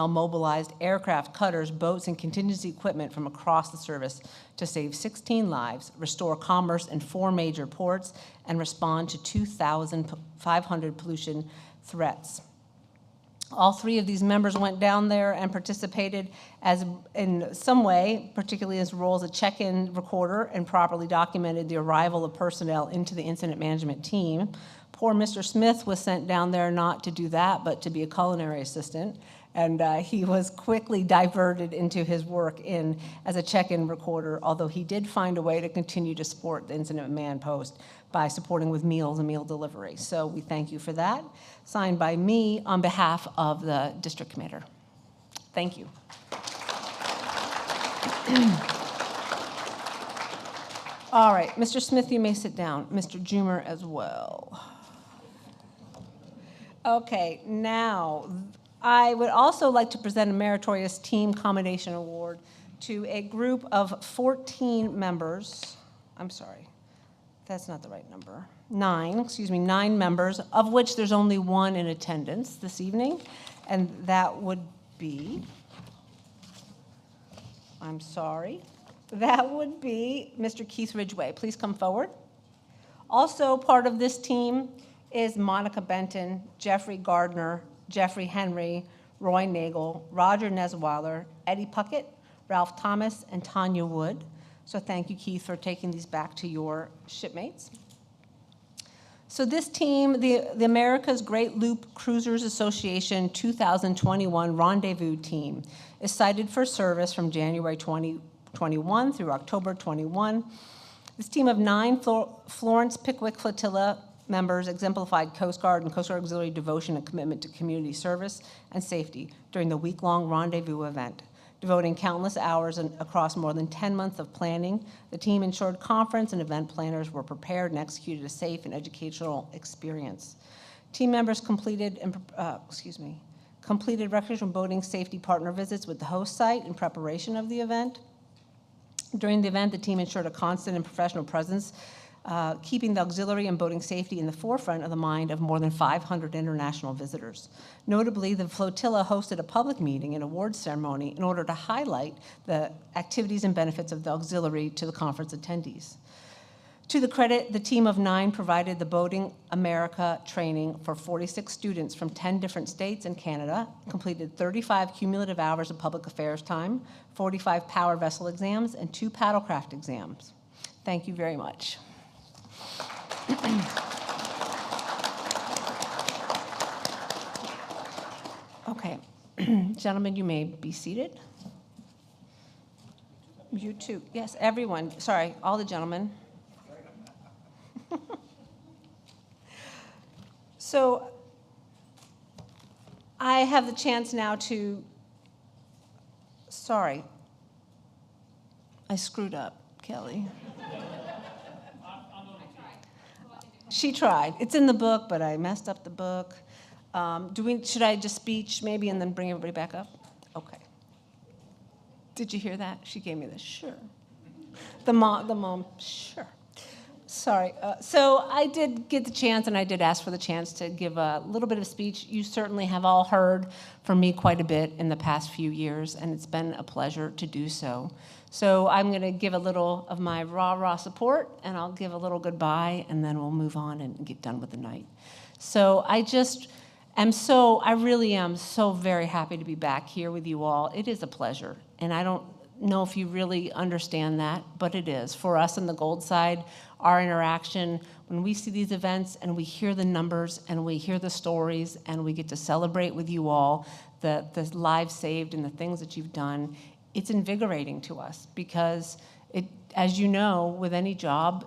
F: mobilized aircraft, cutters, boats, and contingency equipment from across the service to save 16 lives, restore commerce in 4 major ports, and respond to 2,500 pollution threats. All 3 of these members went down there and participated in some way, particularly as role as a check-in recorder, and properly documented the arrival of personnel into the incident management team. Poor Mr. Smith was sent down there not to do that, but to be a culinary assistant. And he was quickly diverted into his work as a check-in recorder, although he did find a way to continue to support the incident man post by supporting with meals and meal delivery. So we thank you for that. Signed by me on behalf of the district commander. Thank you. All right, Mr. Smith, you may sit down. Mr. Jumer as well. Okay, now, I would also like to present a meritorious team commendation award to a group of 14 members. I'm sorry, that's not the right number. 9 members, of which there's only 1 in attendance this evening, and that would be, I'm sorry, that would be Mr. Keith Ridgway. Please come forward. Also part of this team is Monica Benton, Jeffrey Gardner, Jeffrey Henry, Roy Nagel, Roger Nesweiler, Eddie Puckett, Ralph Thomas, and Tanya Wood. So thank you, Keith, for taking these back to your shipmates. So this team, the America's Great Loop Cruisers Association 2021 Rendezvous Team, is cited for service from January 2021 through October 21. This team of 9 Florence Pickwick Flotilla members exemplified Coast Guard and Coast Guard Auxiliary devotion and commitment to community service and safety during the week-long rendezvous event. Devoting countless hours across more than 10 months of planning, the team ensured conference and event planners were prepared and executed a safe and educational experience. Team members completed recreational boating safety partner visits with the host site in preparation of the event. During the event, the team ensured a constant and professional presence, keeping the auxiliary and boating safety in the forefront of the mind of more than 500 international visitors. Notably, the flotilla hosted a public meeting and awards ceremony in order to highlight the activities and benefits of the auxiliary to the conference attendees. To the credit, the team of 9 provided the Boating America training for 46 students from 10 different states and Canada, completed 35 cumulative hours of public affairs time, 45 power vessel exams, and 2 paddlecraft exams. Thank you very much. Okay, gentlemen, you may be seated. You too. Yes, everyone. Sorry, all the gentlemen. So I have the chance now to, sorry, I screwed up, Kelly. She tried. It's in the book, but I messed up the book. Should I just speech maybe and then bring everybody back up? Okay. Did you hear that? She gave me the sure. The mom, sure. Sorry. So I did get the chance, and I did ask for the chance to give a little bit of speech. You certainly have all heard from me quite a bit in the past few years, and it's been a pleasure to do so. So I'm going to give a little of my rah-rah support, and I'll give a little goodbye, and then we'll move on and get done with the night. So I really am so very happy to be back here with you all. It is a pleasure, and I don't know if you really understand that, but it is. For us on the Gold side, our interaction, when we see these events and we hear the numbers and we hear the stories and we get to celebrate with you all the lives saved and the things that you've done, it's invigorating to us because, as you know, with any job,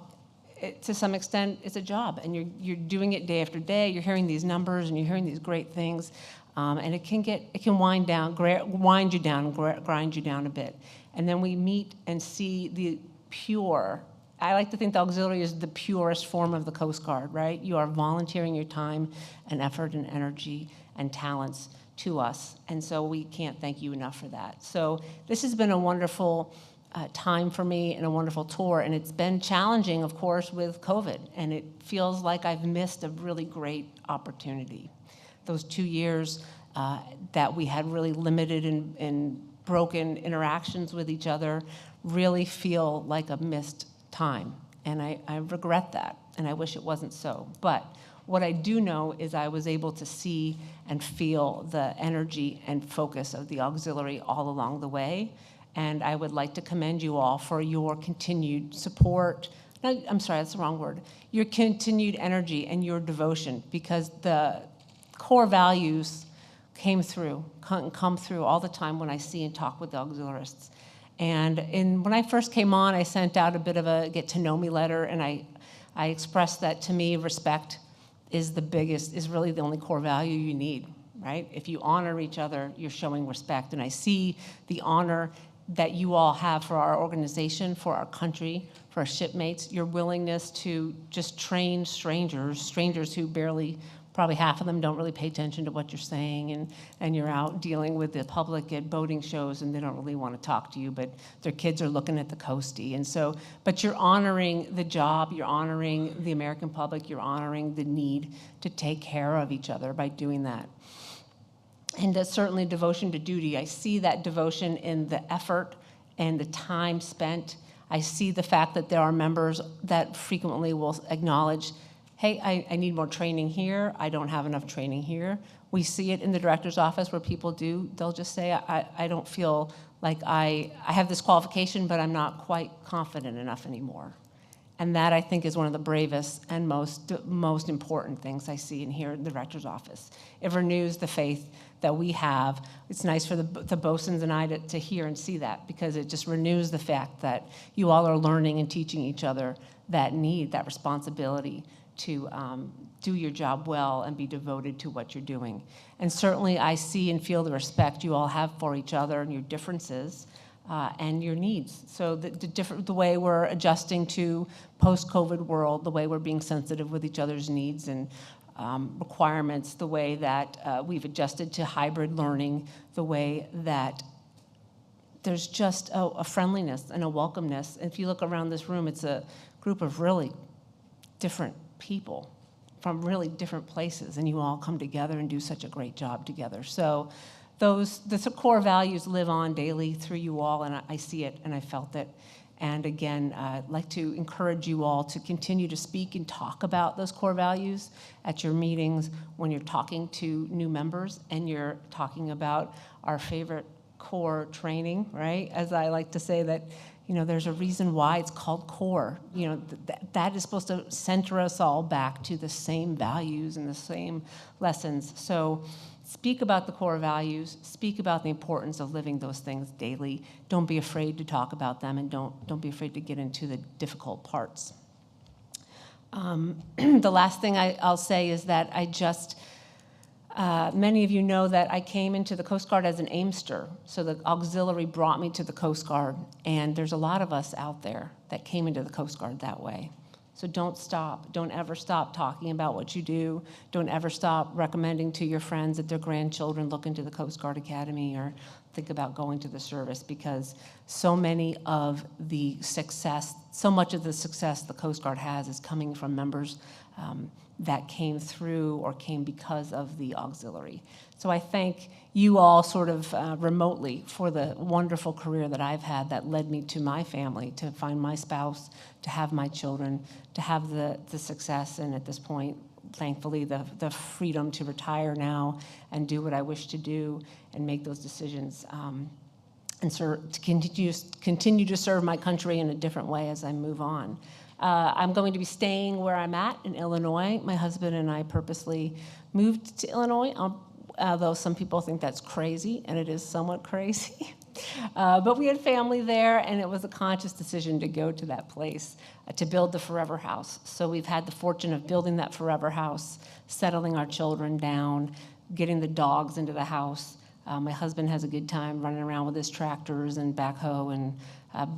F: to some extent, it's a job, and you're doing it day after day. You're hearing these numbers, and you're hearing these great things, and it can wind you down, and grind you down a bit. And then we meet and see the pure. I like to think the auxiliary is the purest form of the Coast Guard, right? You are volunteering your time and effort and energy and talents to us, and so we can't thank you enough for that. So this has been a wonderful time for me and a wonderful tour, and it's been challenging, of course, with COVID, and it feels like I've missed a really great opportunity. Those 2 years that we had really limited and broken interactions with each other really feel like a missed time, and I regret that, and I wish it wasn't so. But what I do know is I was able to see and feel the energy and focus of the auxiliary all along the way, and I would like to commend you all for your continued support. No, I'm sorry, that's the wrong word. Your continued energy and your devotion, because the core values come through all the time when I see and talk with the auxiliarists. And when I first came on, I sent out a bit of a get-to-know-me letter, and I expressed that to me, respect is really the only core value you need, right? If you honor each other, you're showing respect. And I see the honor that you all have for our organization, for our country, for our shipmates, your willingness to just train strangers who barely, probably half of them don't really pay attention to what you're saying, and you're out dealing with the public at boating shows and they don't really want to talk to you, but their kids are looking at the coastie. And so, but you're honoring the job, you're honoring the American public, you're honoring the need to take care of each other by doing that. And certainly devotion to duty. I see that devotion in the effort and the time spent. I see the fact that there are members that frequently will acknowledge, hey, I need more training here. I don't have enough training here. We see it in the director's office where people they'll just say, I don't feel like I have this qualification, but I'm not quite confident enough anymore. And that, I think, is one of the bravest and most important things I see and hear in the director's office. It renews the faith that we have. It's nice for the bosuns and I to hear and see that, because it just renews the fact that you all are learning and teaching each other that need, that responsibility to do your job well and be devoted to what you're doing. And certainly I see and feel the respect you all have for each other and your differences and your needs. So the way we're adjusting to post-COVID world, the way we're being sensitive with each other's needs and requirements, the way that we've adjusted to hybrid learning, the way that there's just a friendliness and a welcomeness. If you look around this room, it's a group of really different people from really different places, and you all come together and do such a great job together. So the core values live on daily through you all, and I see it and I felt it. And again, I'd like to encourage you all to continue to speak and talk about those core values at your meetings when you're talking to new members and you're talking about our favorite core training, right? As I like to say that, there's a reason why it's called core. That is supposed to center us all back to the same values and the same lessons. So speak about the core values, speak about the importance of living those things daily. Don't be afraid to talk about them, and don't be afraid to get into the difficult parts. The last thing I'll say is that many of you know that I came into the Coast Guard as an aimster, so the auxiliary brought me to the Coast Guard, and there's a lot of us out there that came into the Coast Guard that way. So don't ever stop talking about what you do. Don't ever stop recommending to your friends that their grandchildren look into the Coast Guard Academy or think about going to the service, because so much of the success the Coast Guard has is coming from members that came through or came because of the auxiliary. So I thank you all sort of remotely for the wonderful career that I've had that led me to my family, to find my spouse, to have my children, to have the success, and at this point, thankfully, the freedom to retire now and do what I wish to do and make those decisions and to continue to serve my country in a different way as I move on. I'm going to be staying where I'm at in Illinois. My husband and I purposely moved to Illinois, although some people think that's crazy, and it is somewhat crazy. But we had family there, and it was a conscious decision to go to that place to build the Forever House. So we've had the fortune of building that Forever House, settling our children down, getting the dogs into the house. My husband has a good time running around with his tractors and backhoe and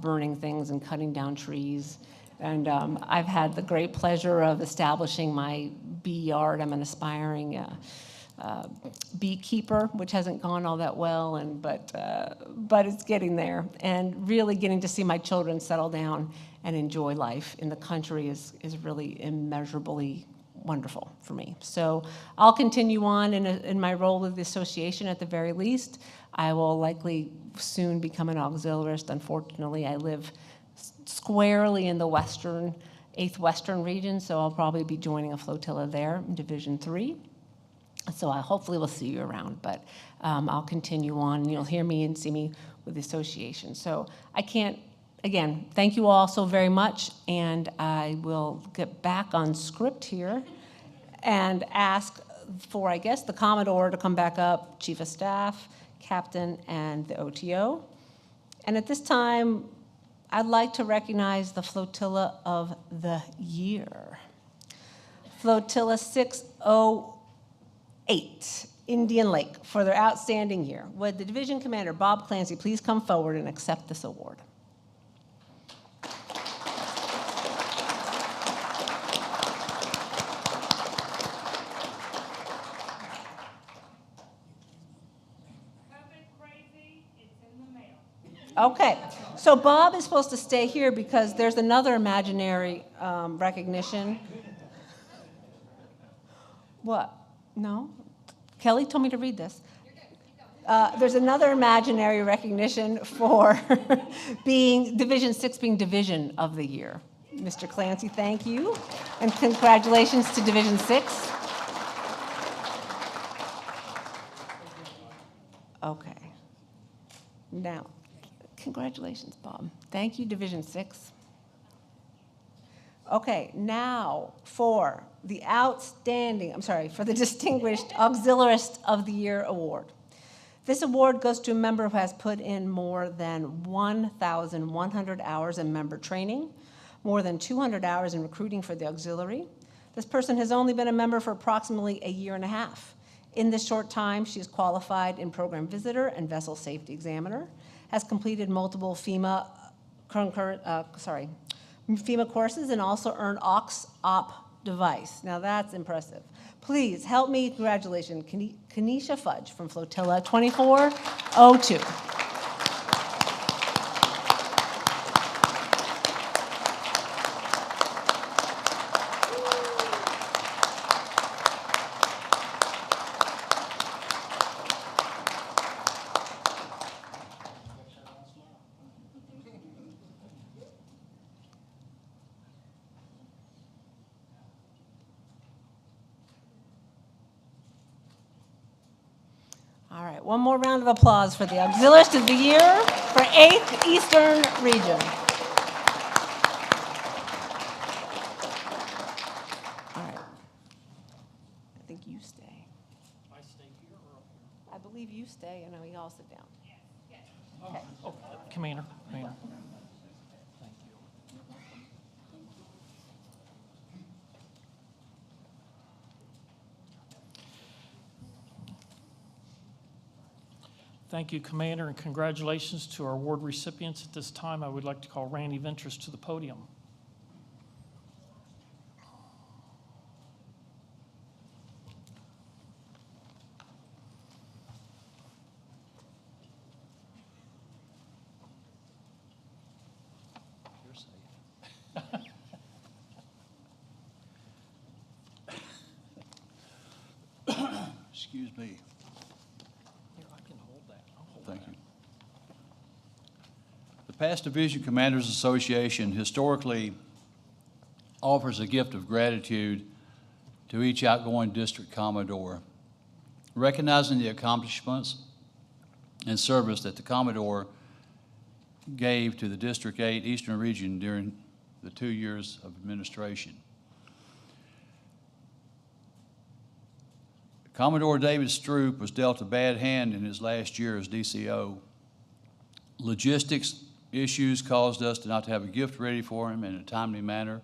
F: burning things and cutting down trees. And I've had the great pleasure of establishing my bee yard. I'm an aspiring beekeeper, which hasn't gone all that well, but it's getting there. And really getting to see my children settle down and enjoy life in the country is really immeasurably wonderful for me. So I'll continue on in my role with the association at the very least. I will likely soon become an auxiliarist. Unfortunately, I live squarely in the 8th Western region, so I'll probably be joining a flotilla there in Division 3. So I hopefully will see you around, but I'll continue on, and you'll hear me and see me with the association. So again, thank you all so very much, and I will get back on script here and ask for, I guess, the Commodore to come back up, Chief of Staff, Captain, and the OTO. And at this time, I'd like to recognize the Flotilla of the Year. Flotilla 608 Indian Lake for their outstanding year. Would the Division Commander, Bob Clancy, please come forward and accept this award? Okay, so Bob is supposed to stay here because there's another imaginary recognition. What? No? Kelly told me to read this. There's another imaginary recognition for being Division 6 being Division of the Year. Mr. Clancy, thank you, and congratulations to Division 6. Okay. Now, congratulations, Bob. Thank you, Division 6. Okay, now for the for the Distinguished Auxiliarist of the Year Award. This award goes to a member who has put in more than 1,100 hours in member training, more than 200 hours in recruiting for the auxiliary. This person has only been a member for approximately a year and a half. In this short time, she is qualified in program visitor and vessel safety examiner, has completed multiple FEMA courses, and also earned aux-op device. Now that's impressive. Please help me congratulate Kenesha Fudge from Flotilla 2402. All right, one more round of applause for the Auxiliarist of the Year for 8th Eastern Region. All right. I think you stay.
C: I stay here or up here?
F: I believe you stay, and then we all sit down.
C: Okay. Oh, Commander. Thank you. Thank you, Commander, and congratulations to our award recipients. At this time, I would like to call Randy Ventris to the podium. You're safe.
G: Excuse me.
C: Here, I can hold that. I'll hold
G: Thank
C: that.
G: you. The Past Division Commanders Association historically offers a gift of gratitude to each outgoing district Commodore, recognizing the accomplishments and service that the Commodore gave to the District 8 Eastern Region during the 2 years of administration. Commodore David Stroop was dealt a bad hand in his last year as DCO. Logistics issues caused us not to have a gift ready for him in a timely manner.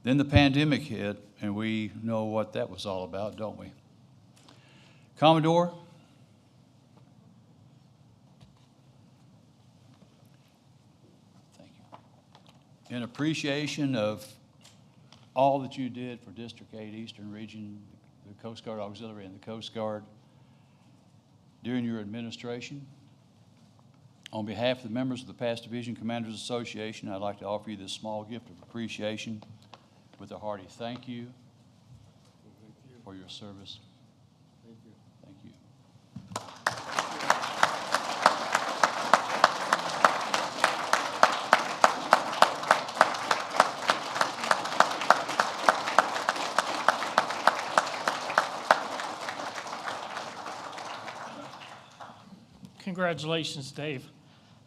G: Then the pandemic hit, and we know what that was all about, don't we? Commodore, thank you. In appreciation of all that you did for District 8 Eastern Region, the Coast Guard Auxiliary and the Coast Guard during your administration, on behalf of the members of the Past Division Commanders Association, I'd like to offer you this small gift of appreciation with a hearty thank you for your service. Thank you.
C: Congratulations, Dave.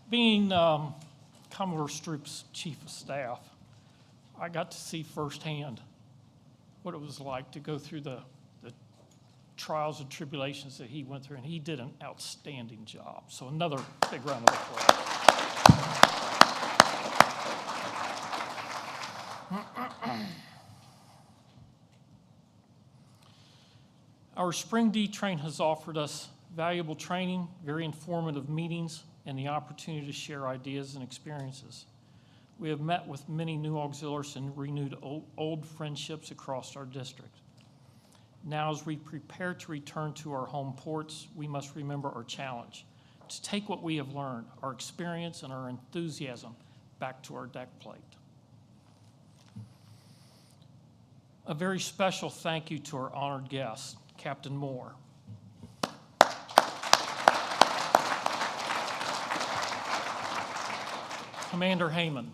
C: Being Commodore Stroop's Chief of Staff, I got to see firsthand what it was like to go through the trials and tribulations that he went through, and he did an outstanding job. So another big round of applause. Our spring DTRAIN has offered us valuable training, very informative meetings, and the opportunity to share ideas and experiences. We have met with many new auxiliaries and renewed old friendships across our district. Now, as we prepare to return to our home ports, we must remember our challenge, to take what we have learned, our experience and our enthusiasm, back to our deck plate. A very special thank you to our honored guest, Captain Moore. Commander Hemann.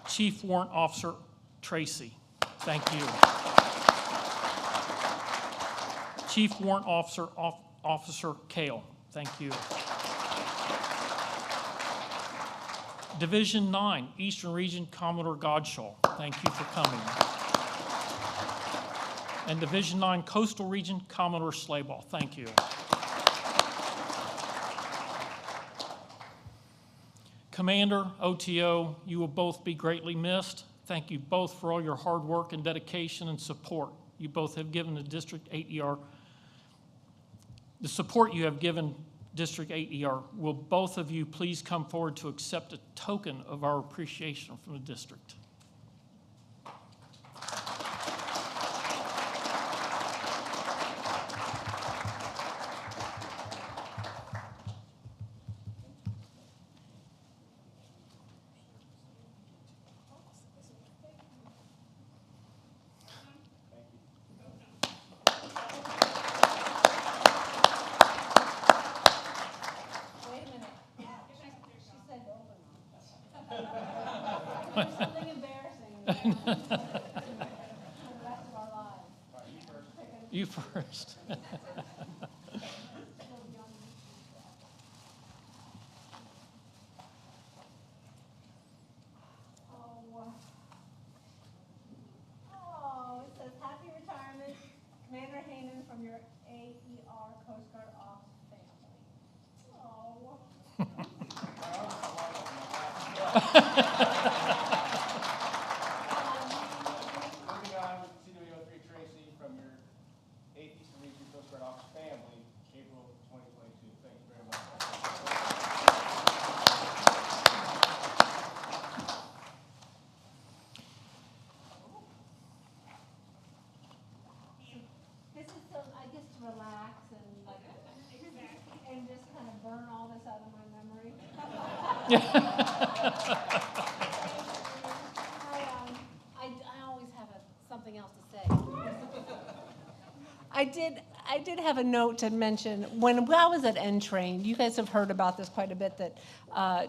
C: Chief Warrant Officer Tracy, thank you. Chief Warrant Officer Kale, thank you. Division 9, Eastern Region Commodore Godshaw, thank you for coming. And Division 9, Coastal Region Commodore Slayball, thank you. Commander, OTO, you will both be greatly missed. Thank you both for all your hard work and dedication and support you both have given the District 8ER. The support you have given District 8ER. Will both of you please come forward to accept a token of our appreciation from the district?
F: Something embarrassing for the rest of our lives.
C: You first.
F: Oh, it says happy retirement, Commander Hemann from your AER Coast Guard Ops family. Oh.
H: Moving on, CWO3 Tracy from your 8th Eastern Region Coast Guard Office family, April 2022. Thank you very much.
F: This is so, I guess, to relax and like, and just kind of burn all this out of my memory. I always have something else to say. I did have a note to mention, when I was at DTRAIN, you guys have heard about this quite a bit, that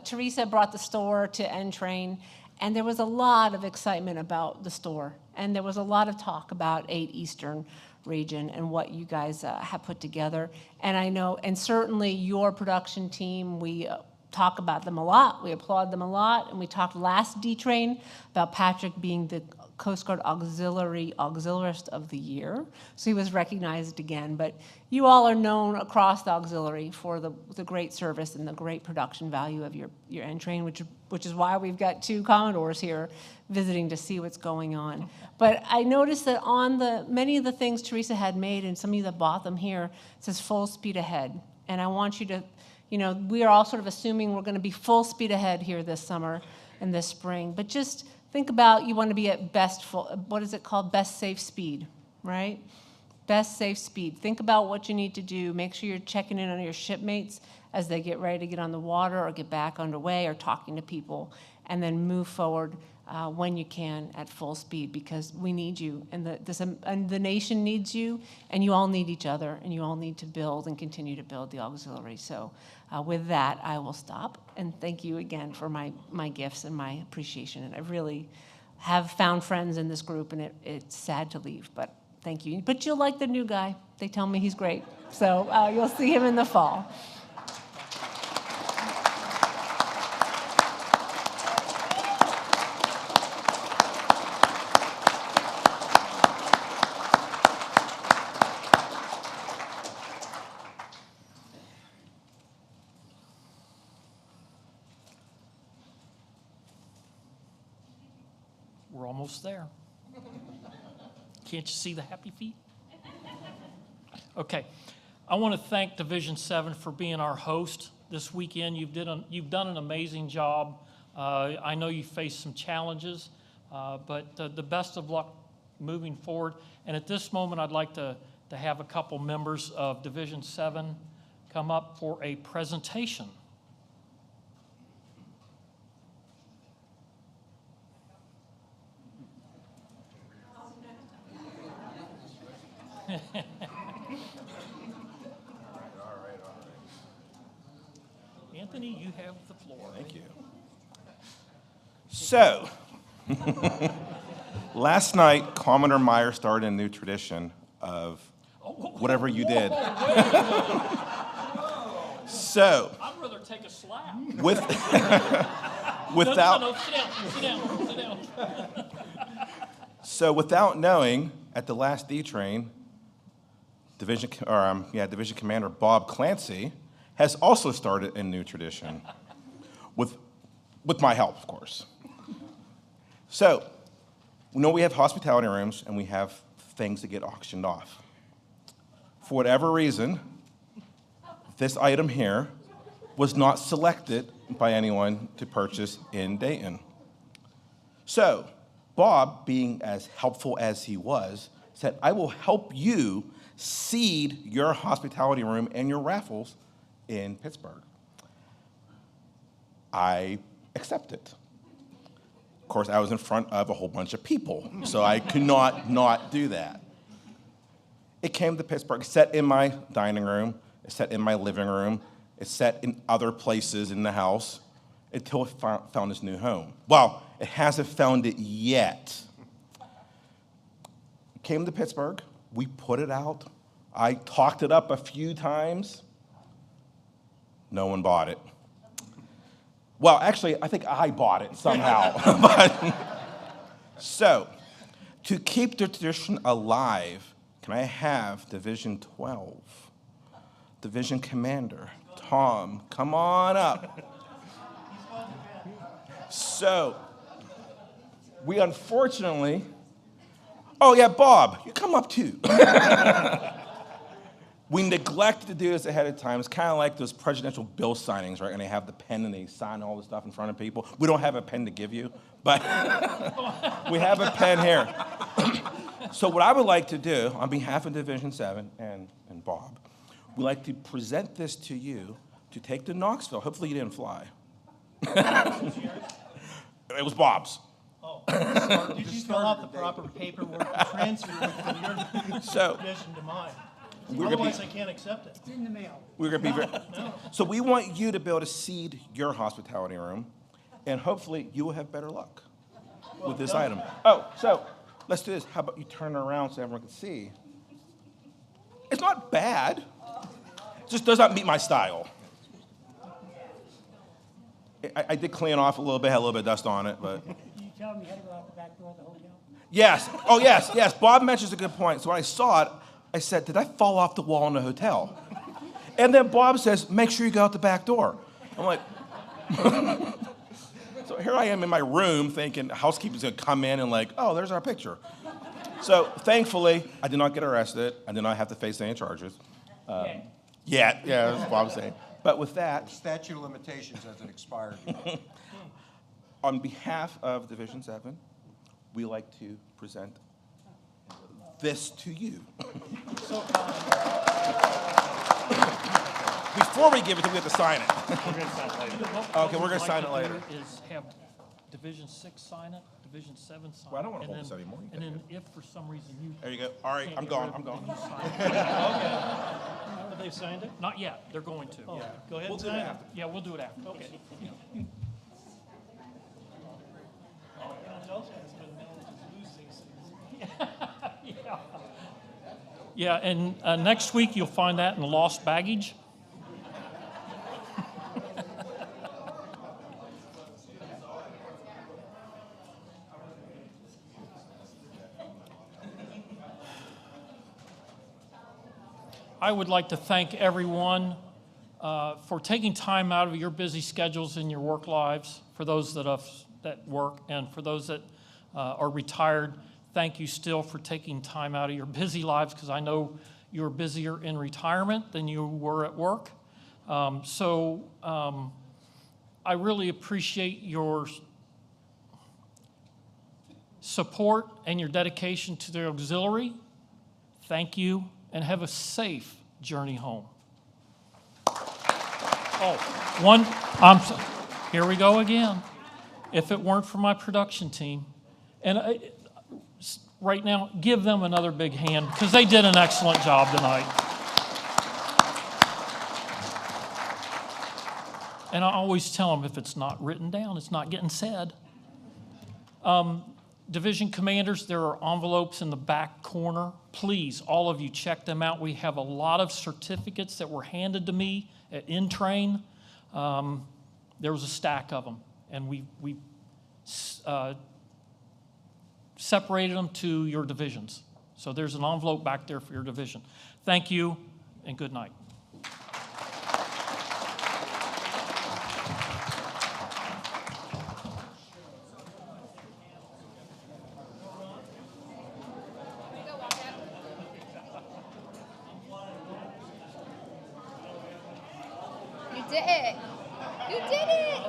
F: Teresa brought the store to DTRAIN, and there was a lot of excitement about the store, and there was a lot of talk about 8 Eastern Region and what you guys have put together. And I know, and certainly your production team, we talk about them a lot, we applaud them a lot, and we talked last DTRAIN about Patrick being the Coast Guard Auxiliarist of the Year. So he was recognized again, but you all are known across the auxiliary for the great service and the great production value of your DTRAIN, which is why we've got 2 Commodores here visiting to see what's going on. But I noticed that on many of the things Teresa had made, and some of you that bought them here, it says full speed ahead. And I want you to, we are all sort of assuming we're going to be full speed ahead here this summer and this spring, but just think about, you want to be at what is it called? Best safe speed, right? Best safe speed. Think about what you need to do. Make sure you're checking in on your shipmates as they get ready to get on the water or get back underway or talking to people, and then move forward when you can at full speed, because we need you, and the nation needs you, and you all need each other, and you all need to build and continue to build the auxiliary. So with that, I will stop, and thank you again for my gifts and my appreciation. And I really have found friends in this group, and it's sad to leave, but thank you. But you'll like the new guy. They tell me he's great. So you'll see him in the fall.
C: We're almost there. Can't you see the happy feet? Okay. I want to thank Division 7 for being our host this weekend. You've done an amazing job. I know you faced some challenges, but the best of luck moving forward. And at this moment, I'd like to have a couple members of Division 7 come up for a presentation. Anthony, you have the floor.
I: Thank you. So, last night, Commodore Meyer started a new tradition of whatever you did. So,
C: I'd rather take a slap.
I: without
C: No, sit down.
I: So without knowing, at the last DTRAIN, Division Commander Bob Clancy has also started a new tradition, with my help, of course. So, we know we have hospitality rooms and we have things that get auctioned off. For whatever reason, this item here was not selected by anyone to purchase in Dayton. So, Bob, being as helpful as he was, said, I will help you seed your hospitality room and your raffles in Pittsburgh. I accepted. Of course, I was in front of a whole bunch of people, so I could not do that. It came to Pittsburgh, set in my dining room, it's set in my living room, it's set in other places in the house until it found its new home. Well, it hasn't found it yet. It came to Pittsburgh, we put it out, I talked it up a few times, no one bought it. Well, actually, I think I bought it somehow. So, to keep the tradition alive, can I have Division 12? Division Commander, Tom, come on up. So, we unfortunately, oh yeah, Bob, you come up too. We neglected to do this ahead of time. It's kind of like those presidential bill signings, right? And they have the pen and they sign all the stuff in front of people. We don't have a pen to give you, but we have a pen here. So what I would like to do, on behalf of Division 7 and Bob, we'd like to present this to you to take to Knoxville. Hopefully you didn't fly. It was Bob's.
J: Oh, did you fill out the proper paperwork to transfer it from your division to mine? Otherwise, I can't accept it. It's in the mail.
I: We're gonna be very, So we want you to be able to seed your hospitality room, and hopefully you will have better luck with this item. Oh, so let's do this. How about you turn it around so everyone can see? It's not bad. It just does not meet my style. I did clean it off a little bit, had a little bit of dust on it, but.
J: You tell me you had to go out the back door of the hotel?
I: Yes. Oh, yes. Bob mentions a good point. So when I saw it, I said, did I fall off the wall in the hotel? And then Bob says, make sure you go out the back door. I'm like, so here I am in my room thinking housekeeping's gonna come in and like, oh, there's our picture. So thankfully, I did not get arrested. I did not have to face any charges. Yet, yeah, that's what Bob's saying. But with that.
B: Statute of limitations hasn't expired.
I: On behalf of Division 7, we like to present this to you. Before we give it to you, we have to sign it.
C: We're going to sign it later.
I: Okay, we're going to sign it later.
C: Is have Division 6 sign it, Division 7 sign it.
I: Well, I don't want to
C: and
I: hold this
C: then-
I: anymore. You
C: And
I: can
C: then if for some reason you.
I: There you go. All right,
C: can't
I: I'm
C: get
I: gone,
C: rid of
I: I'm
C: it,
I: gone.
C: then you sign it.
J: Have they signed it?
C: Not yet, they're going to.
J: Oh, go ahead
I: We'll
J: and
I: do
J: sign
I: it
J: it.
I: after.
C: Yeah, we'll do it after. Okay. Yeah, and next week you'll find that in the lost baggage. I would like to thank everyone for taking time out of your busy schedules and your work lives, for those that work and for those that are retired. thank you still for taking time out of your busy lives, because I know you're busier in retirement than you were at work. I really appreciate your support and your dedication to the auxiliary. Thank you, and have a safe journey home. Here we go again. If it weren't for my production team, and right now, give them another big hand, because they did an excellent job tonight. And I always tell them, if it's not written down, it's not getting said. Division commanders, there are envelopes in the back corner. Please, all of you, check them out. We have a lot of certificates that were handed to me at DTRAIN. There was a stack of them, and we separated them to your divisions. So there's an envelope back there for your division. Thank you, and good night.
D: You did it. You did it.